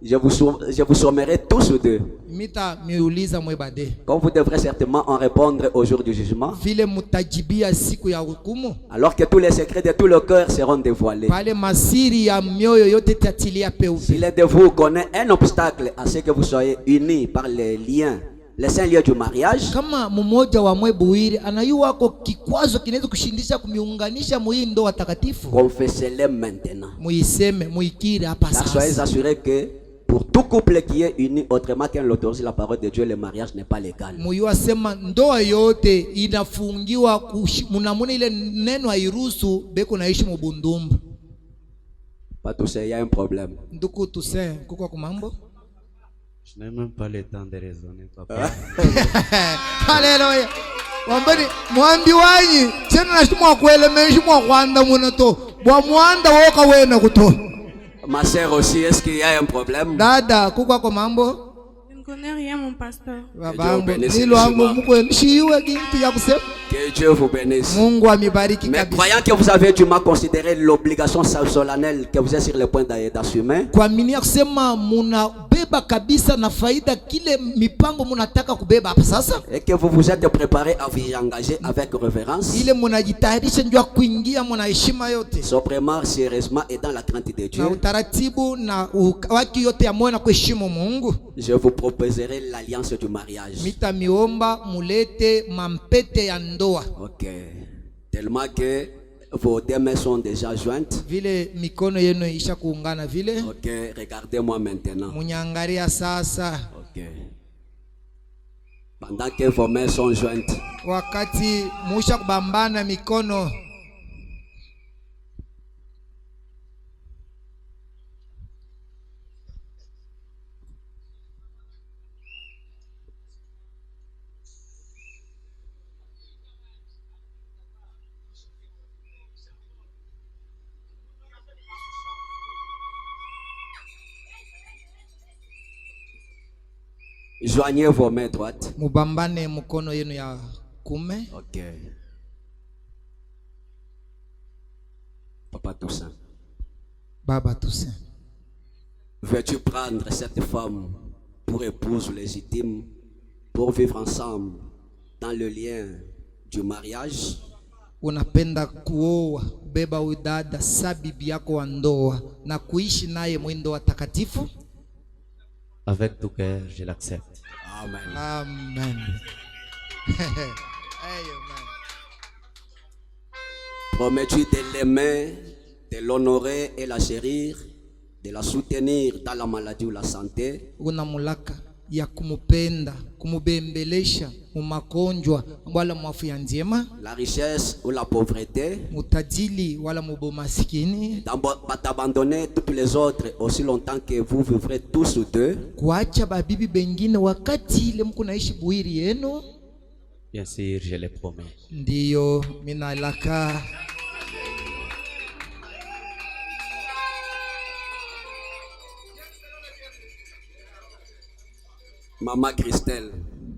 Je vous sommerai tous deux.
Mita miuliza mwe bade.
Comme vous devrez certainement en répondre au jour du jugement.
Vile mutajibia siku ya hukumu.
Alors que tous les secrets de tout le cœur seront dévoilés.
Pale masiri ya mioyo yote tatilia peupe.
Si l'un de vous connaît un obstacle à ce que vous soyez unis par les liens, les saints lieux du mariage,
kama mmoja wa mwe buwiri anayua ko kikwazo kinaweza kushindisha kumiunganisha muindo watakatifu,
confessez-les maintenant.
Muiseme, muikiri hapa sasa.
Soyez assurés que pour tout couple qui est uni autrement qu'un l'autorise la parole de Dieu, le mariage n'est pas légal.
Muyua sema ndoa yote inafungiwa munamuna ile neno hairuhusu beko naishi mubundumbu.
Pas tous, il y a un problème.
Nduku tuse kuko kumambo.
Je n'ai même pas le temps de raisonner, papa.
Alléluia. Wambani mwambi wanyi tena nashimwa kuelemeshi mwa kwanda munato. Bwa mwanda woka wena kuto.
Ma sœur aussi, est-ce qu'il y a un problème?
Dada, kuko kumambo?
Je ne connais rien, mon pasteur.
Que Dieu vous bénisse. Mais
Mais
croyant que vous avez dûment considéré l'obligation solennelle que vous êtes sur le point d'assumer, et que vous vous êtes préparé à vous y engager avec révérence, sobrement, sérieusement et dans la crainte de Dieu, je vous proposerai l'alliance du mariage. Ok. Tellement que vos deux mains sont déjà jointes. Ok, regardez-moi maintenant. Ok. Pendant que vos mains sont jointes, joignez vos mains droites. Ok. Papa Toussaint.
Baba Toussaint.
Veux-tu prendre cette femme pour épouse légitime, pour vivre ensemble dans le lien du mariage?
Unapenda kuoa beba udada sabibi yako wa ndoa na kuishi naye mwindo wa takatifu?
Avec tout cœur, je l'accepte.
Amen.
Amen.
Promets-tu de l'aimer, de l'honorer et la chérir, de la soutenir dans la maladie ou la santé?
Unamulaka ya kumupenda, kumubembelesha mumagonjwa wala mwafya njema,
la richesse ou la pauvreté,
mutajili wala mubomasikini,
d'abandonner toutes les autres aussi longtemps que vous vivrez tous deux,
kuacha babibi bengine wakati ile mko naishi buiri yenu?
Bien sûr, je le promets.
Ndiyo, minalaka.
Maman Christelle.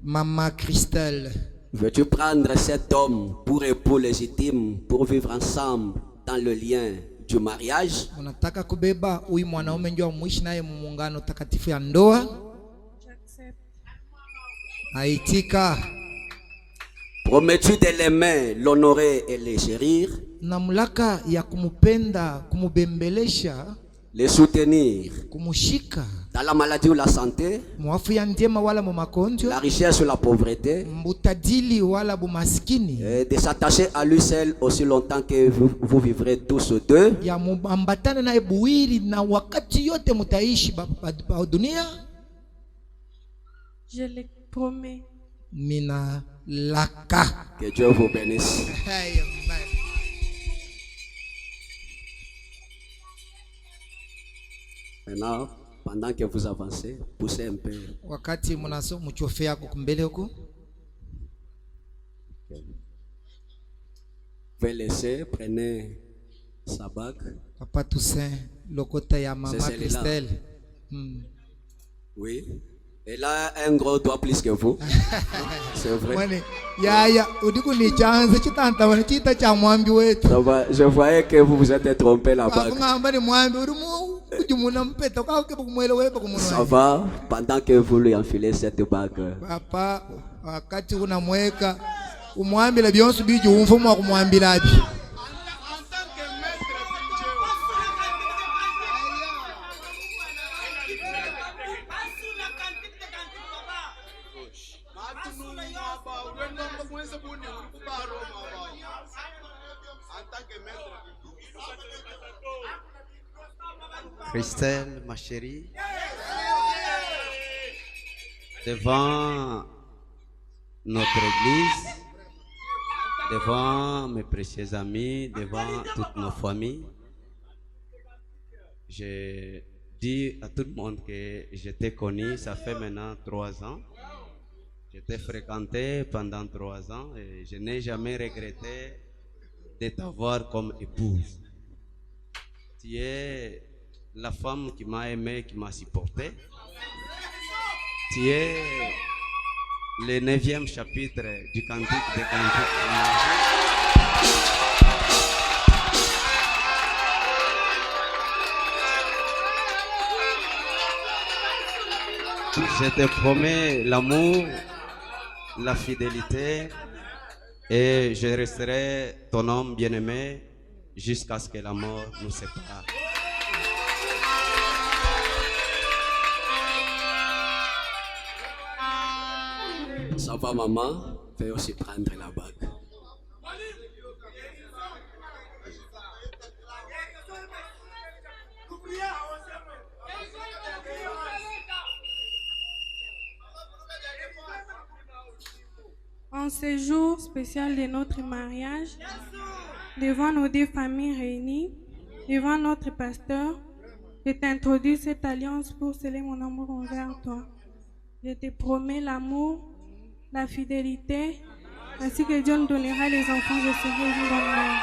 Mama Christelle.
Veux-tu prendre cet homme pour époux légitime, pour vivre ensemble dans le lien du mariage?
Unataka kubeba huyu mwanaume njoo muishi naye muungano takatifu ya ndoa?
J'accepte.
aitika.
Promets-tu de l'aimer, l'honorer et le chérir?
Namlaka ya kumupenda, kumubembelesha,
les soutenir
kumushika
dans la maladie ou la santé,
muafya njema wala mumagonjwa,
la richesse ou la pauvreté,
mbutadili wala bumaskini,
de s'attacher à lui seul aussi longtemps que vous vivrez tous deux,
ya muambatane na ebuiri na wakati yote mutaishi pa dunia.
Je le promets.
Mina laka.
Que Dieu vous bénisse. Maintenant, pendant que vous avancez, poussez un peu.
Wakati munaso muchofe yako kumbele huko.
Vous laissez, prenez sa bague.
Papa Toussaint, lokota ya mama Christelle.
Oui. Elle a un gros doigt plus que vous. C'est vrai. Je voyais que vous vous êtes trompé la bague. Ça va, pendant que vous lui enfilez cette bague.
Papa, wakati unamweka umwambila byonse biji umfumo wa kumwambila bi.
Christelle, ma chérie, devant notre église, devant mes précieux amis, devant toutes nos familles, je dis à tout le monde que je t'ai connu, ça fait maintenant 3 ans. Je t'ai fréquenté pendant 3 ans et je n'ai jamais regretté de t'avoir comme épouse. Tu es la femme qui m'a aimé, qui m'a supporté. Tu es le 9e chapitre du Cantique des Cantiques. Je te promets l'amour, la fidélité et je resterai ton homme bien-aimé jusqu'à ce que la mort nous sépare.
Ça va, maman? Fais aussi prendre la bague.
En ce jour spécial de notre mariage, devant nos 2 familles réunies, devant notre pasteur, je t'introduis cette alliance pour sceller mon amour envers toi. Je te promets l'amour, la fidélité, ainsi que Dieu nous donnera les enfants, je serai une bonne mère.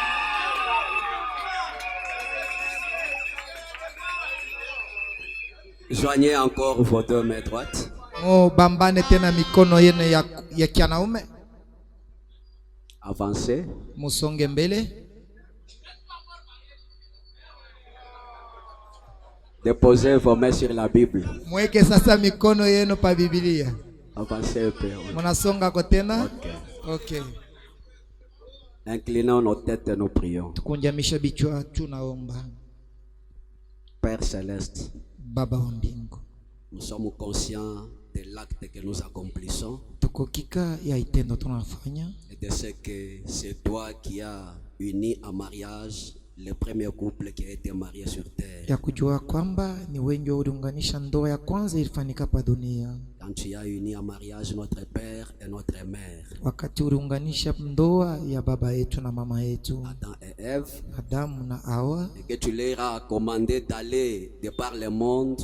Joignez encore vos 2 mains droites.
Bambane tena mikono yenu ya kianaume.
Avancez.
Musonge mbele.
Déposez vos mains sur la Bible.
Mweke sasa mikono yenu pa Biblia.
Avancez un peu.
Munasonga ko tena. Okay.
Inclinons nos têtes et nous prions.
Tukunjamisha bichwa tunaomba.
Père céleste,
Baba wa mbingu,
nous sommes conscients de l'acte que nous accomplissons
tukokika ya itendo tunafanya
et de ce que c'est toi qui as uni en mariage le premier couple qui a été marié sur terre.
Ya kujua kwamba ni wengi uliunganisha ndoa ya kwanza ilifanyika pa dunia.
Quand tu as uni en mariage notre père et notre mère.
Wakati uliunganisha ndoa ya baba yetu na mama yetu.
Adam et Ève.
Adamu na Hawa.
Et que tu leur as commandé d'aller de par le monde,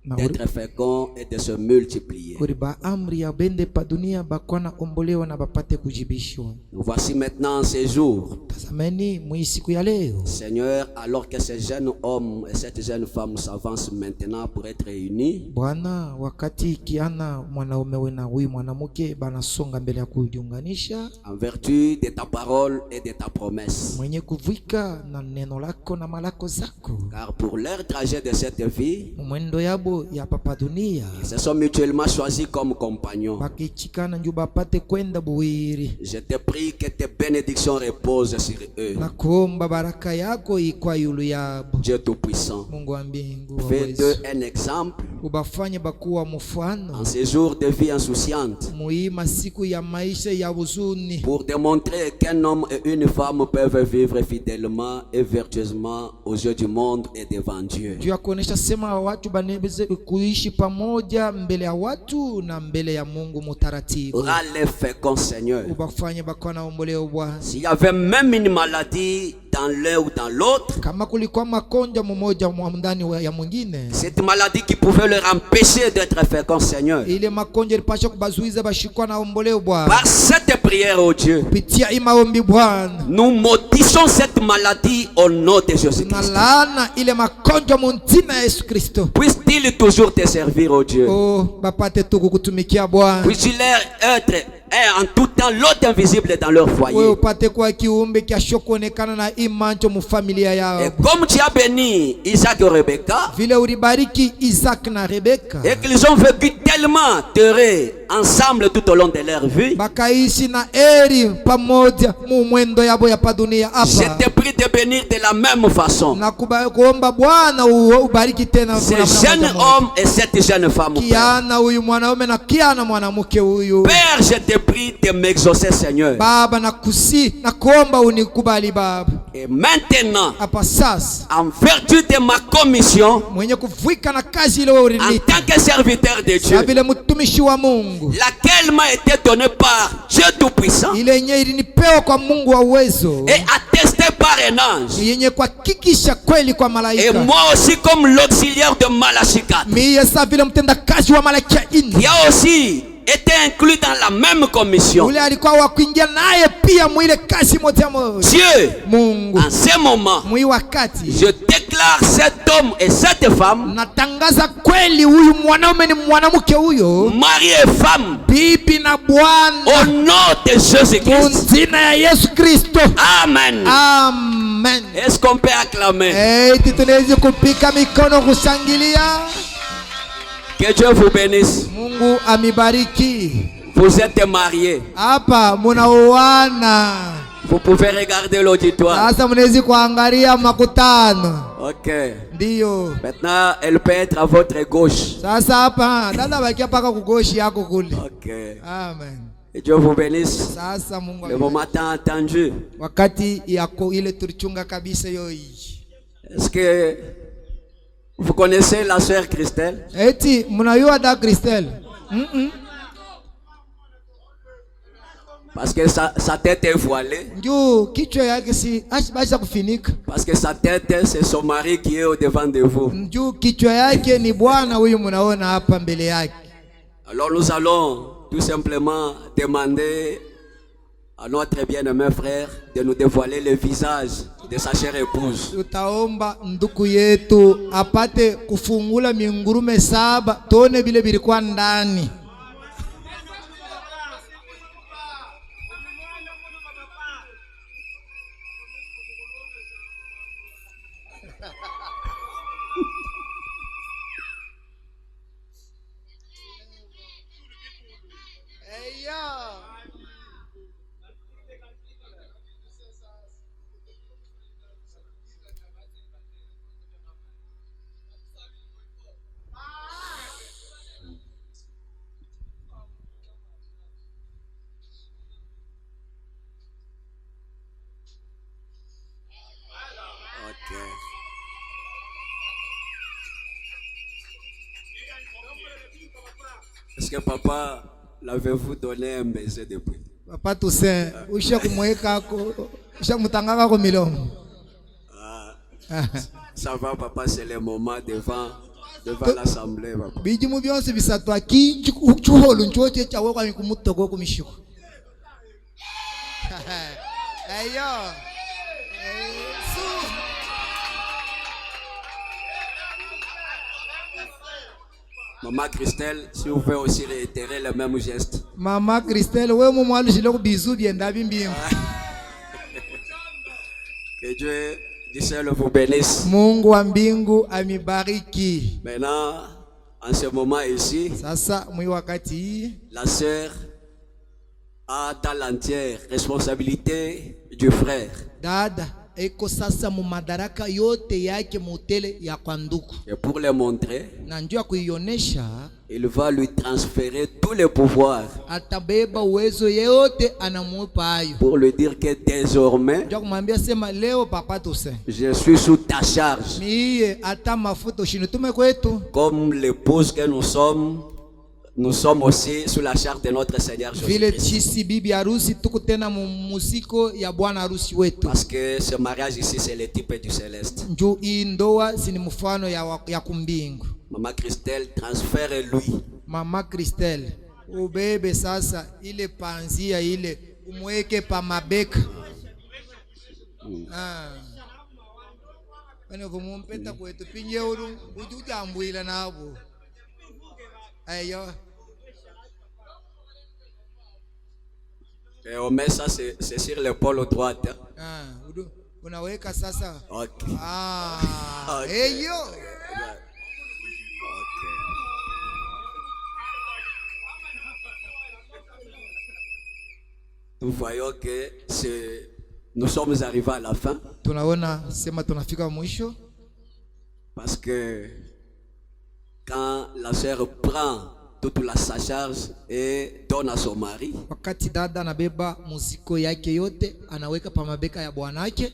d'être fécond et de se multiplier. Nous voici maintenant ces jours. Seigneur, alors que ces jeunes hommes et cette jeune femme s'avancent maintenant pour être réunis, en vertu de ta parole et de ta promesse, car pour leur trajet de cette vie,
yabo ya papa dunia.
Ils se sont mutuellement choisis comme compagnons.
Bakichikana nju bapate kwenda buwiri.
Je te prie que tes bénédictions reposent sur eux.
Nakuomba baraka yako ikwa yulu yabo.
Dieu tout-puissant.
Mungu wa mbingu.
Fais d'eux un exemple.
Ubafanye bakuwa mfano.
En ces jours de vie insouciante.
Muima siku ya maisha ya huzuni.
Pour démontrer qu'un homme et une femme peuvent vivre fidèlement et vertueusement aux yeux du monde et devant Dieu.
Juu ya kuonesha sema watu banebeze kuishi pamoja mbele ya watu na mbele ya Mungu mutaratibu.
Rends-les féconds, Seigneur.
Ubafanye bakona omboleo Bwana.
S'il y avait même une maladie dans l'un ou dans l'autre,
kama kulikuwa magonjwa mmoja ndani ya mwingine,
cette maladie qui pouvait leur empêcher d'être féconds, Seigneur,
ile magonjwa ilipaswa kubazuiza bashikwa na omboleo Bwana.
par cette prière, oh Dieu,
kupitia maombi Bwana,
nous maudissons cette maladie au nom de Jésus Christ.
Laana ile magonjwa mjina Yesu Kristo.
Puisse-t-il toujours te servir, oh Dieu.
Oh, bapate tu kukutumikia Bwana.
Puisse-t-il être en tout temps l'autre invisible dans leur foyer.
Wewe upate kwa kiumbe kiasho kuonekana na imancho mu familia yao.
Et comme tu as béni Isaac et Rebecca,
vile ulibariki Isaac na Rebecca,
et qu'ils ont vécu tellement heureux ensemble tout au long de leur vie,
bakaishi na eri pamoja mu mwendo yabo ya padunia hapa.
Je te prie de bénir de la même façon
na kuomba Bwana ubariki tena
ces jeunes hommes et cette jeune femme.
Kiana huyu mwanaume na kiana mwanamke huyu.
Père, je te prie de m'exaucer, Seigneur.
Baba, nakusi na kuomba unikubali Baba.
Et maintenant,
hapa sasa,
en vertu de ma commission,
mwenye kuvuika na kazi ile wewe
en tant que serviteur de Dieu,
vile mtumishi wa Mungu,
laquelle m'a été donnée par Dieu tout-puissant,
ile yenye ilinipewa kwa Mungu wa uwezo,
et attestée par un ange,
yenye kuhakikisha kweli kwa malaika,
et moi aussi comme l'auxiliaire de Malachi 4,
mimi sasa vile mtenda kazi wa Malachi 4,
qui a aussi était inclus dans la même commission.
Ule alikuwa wa kuingia naye pia mwile kazi moja moja.
Dieu,
Mungu,
en ce moment,
mwi wakati,
je déclare cet homme et cette femme,
natangaza kweli huyu mwanaume ni mwanamke huyo,
mari et femme,
bibi na bwana,
au nom de Jésus Christ.
Jina ya Yesu Kristo.
Amen.
Amen.
Est-ce qu'on peut acclamer?
Tunaweza kupika mikono kushangilia.
Que Dieu vous bénisse.
Mungu amibariki.
Vous êtes mariés.
Hapa munaoana.
Vous pouvez regarder l'auditoire.
Sasa mnaweza kuangalia makutano.
OK.
Ndio.
Maintenant, elle peut être à votre gauche.
Sasa hapa dada bakia paka kugoshi yako kule.
OK.
Amen.
Et Dieu vous bénisse.
Sasa Mungu.
Le moment entendu.
Wakati yako ile tulichunga kabisa yoi.
Est-ce que vous connaissez la sœur Christelle?
Eti mnayua da Christelle?
Parce que sa tête est voilée.
Ndio kichwa yake si acha kufinika.
Parce que sa tête c'est son mari qui est au devant de vous.
Ndio kichwa yake ni bwana huyu mnaona hapa mbele yake.
Alors nous allons tout simplement demander à notre bien-aimé frère de nous dévoiler le visage de sa chère épouse.
Tutaomba ndugu yetu apate kufungula mingurume 7 tone vile vilikuwa ndani.
Est-ce que papa l'avez-vous donné un baiser depuis?
Papa Toussaint, usha kumweka ko, usha mutangaka ko milomo.
Ça va papa, c'est le moment devant l'assemblée papa.
Biji mu byonse bisatu aki chuholu nchoche chawe kwa mikumutoko kumishiko. Ayo.
Maman Christelle, si vous pouvez aussi réitérer le même geste.
Maman Christelle, wewe mumwalu shilo bizu bienda bimbim.
Que Dieu du ciel vous bénisse.
Mungu wa mbingu amibariki.
Maintenant, En ce moment ici,
sasa mwi wakati hii
la sœur a dans l'entière responsabilité du frère.
dada eko sasa mu madaraka yote yake mutele ya kwa nduku,
Et pour le montrer,
na njoo ya kuionesha
il va lui transférer tous les pouvoirs
atabeba uwezo yote anamupa ayo,
pour lui dire que désormais,
njoo kumwambia sema leo papa tuse
je suis sous ta charge.
miye ata mafuta ushinitume kwetu.
Comme l'épouse que nous sommes aussi sous la charge de notre Seigneur
Vile
Jésus-Christ.
chisi bibi harusi tuko tena muziko ya bwana harusi wetu.
Parce que ce mariage ici, c'est le type du céleste.
Njoo hii ndoa si ni mfano ya kumbingu.
Maman Christelle, transfère-lui.
Mama Christelle, ubebe sasa ile panzia ile umweke pa mabeka. Bana kumumpeta kwetu pinje uru ujujambuila nabo. Ayo.
Et on met ça, c'est sur l'épaule droite.
Unaweka sasa.
Ok.
Okay.
Okay.
Eyo.
Nous voyons que nous sommes arrivés à la fin.
Tunaona sema tunafika mwisho.
Parce que quand la sœur prend toute sa charge et donne à son mari,
wakati dada anabeba muziko yake yote anaweka pa mabeka ya bwanake,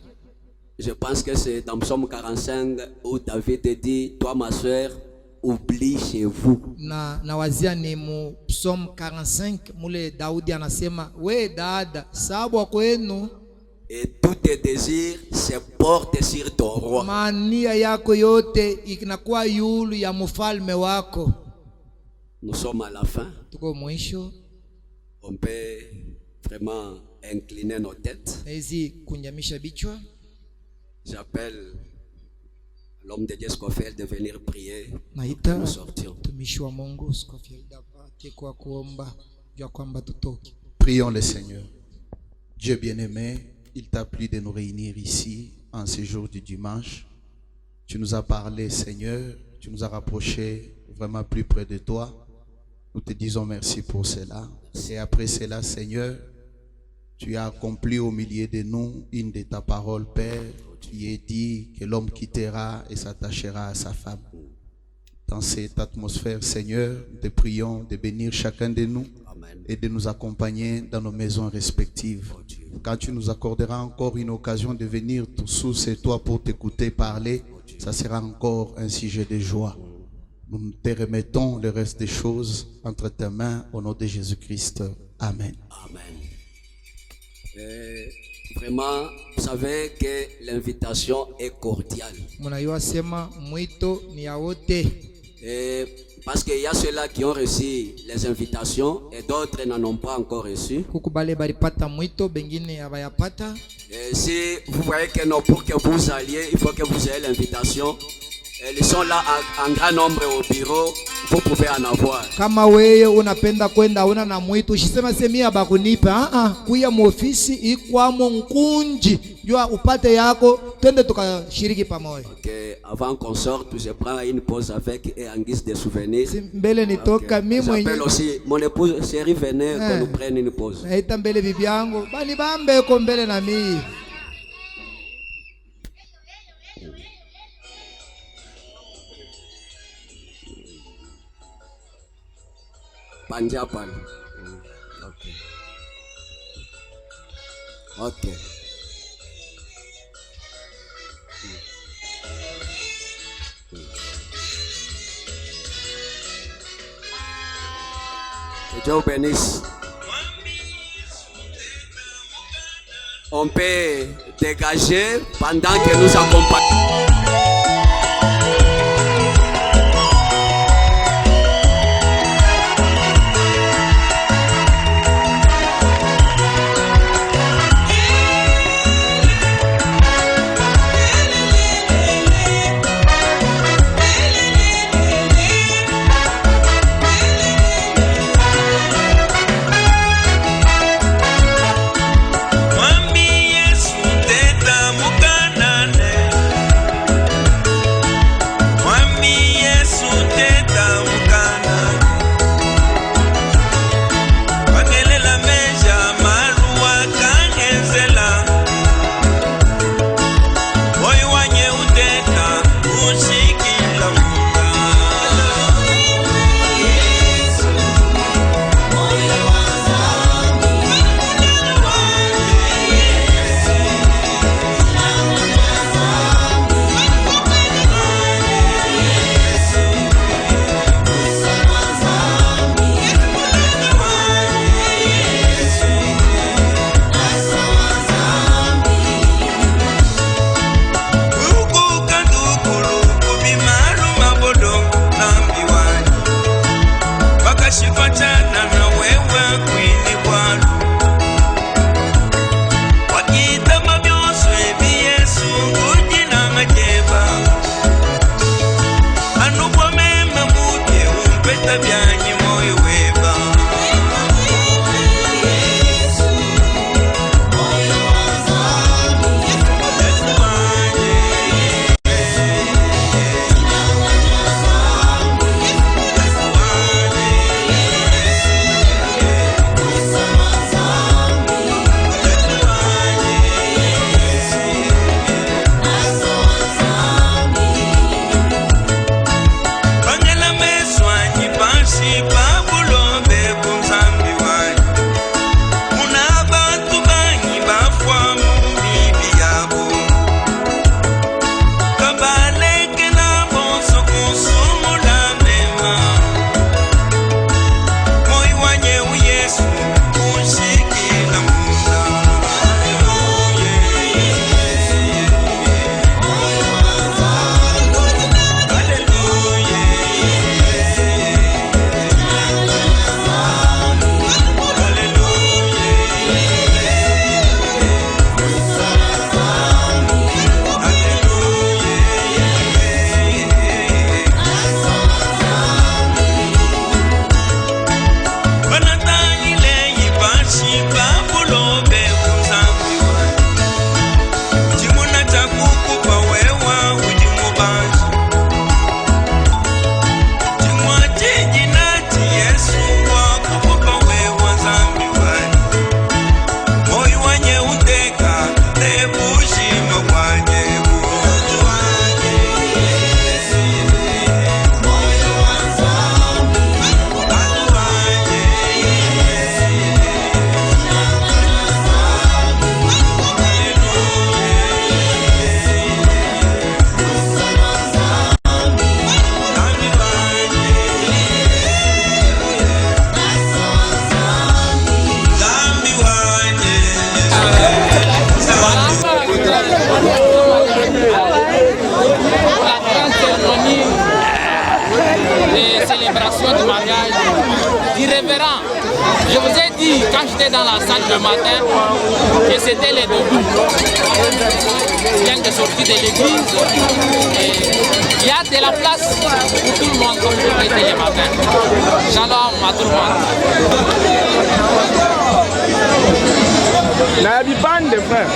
je pense que c'est dans Psaume 45 où David dit, toi ma sœur, oublie chez vous.
Na wazia ni mu Psalm 45 mule Daudi anasema we dada sababu kwenu
et tous tes désirs se portent sur ton roi.
mania yako yote inakuwa yulu ya mfalme wako.
Nous sommes à la fin.
Tuko mwisho.
On peut vraiment incliner nos têtes.
Hizi kunyamisha bichwa.
J'appelle l'homme de Dieu Scofield de venir prier.
Naita
nous sortions.
Tumishi wa Mungu Scofield apate kwa kuomba jua kwamba tutoke.
Prions le Seigneur. Dieu bien-aimé, il t'a plu de nous réunir ici en ce jour du dimanche. Tu nous as parlé, Seigneur, tu nous as rapprochés vraiment plus près de toi. Nous te disons merci pour cela. Et après cela, Seigneur, tu as accompli au milieu de nous une de ta parole, Père. Tu es dit que l'homme quittera et s'attachera à sa femme. Dans cette atmosphère, Seigneur, nous te prions de bénir chacun de nous et de nous accompagner dans nos maisons respectives. Quand tu nous accorderas encore une occasion de venir tous chez toi pour t'écouter parler, ça sera encore un sujet de joie. Nous te remettons le reste des choses entre tes mains au nom de Jésus-Christ. Amen.
Amen. Vraiment, vous savez que l'invitation est cordiale. Parce qu'il y a ceux-là qui ont reçu les invitations et d'autres n'en ont pas encore reçu. Et si vous voyez que non, pour que vous alliez, il faut que vous ayez l'invitation. Ils sont là en grand nombre au bureau, vous pouvez en avoir.
Kama wewe unapenda kwenda una na mwito usisema semia bakunipa kuya mu ofisi ikwamo nkunji jua upate yako twende tukashiriki pamoja.
Okay, avant qu'on sorte, je prends une pause avec et en guise de souvenir.
Mbele nitoka mimi mwenyewe.
J'appelle aussi mon épouse chérie, venez qu'on nous prenne une pause.
Naita mbele bibi yangu bani bambe ko mbele na mimi.
Panjapan. Okay. Okay. Que Dieu bénisse. On peut dégager pendant que nous accompagnons.
célébration du mariage du révérend. Je vous ai dit quand j'étais dans la salle le matin que c'était les débuts. Je viens de sortir de l'église et il y a de la place pour tout le monde comme je l'étais le matin. Shalom à tout le monde.
La bande, frère.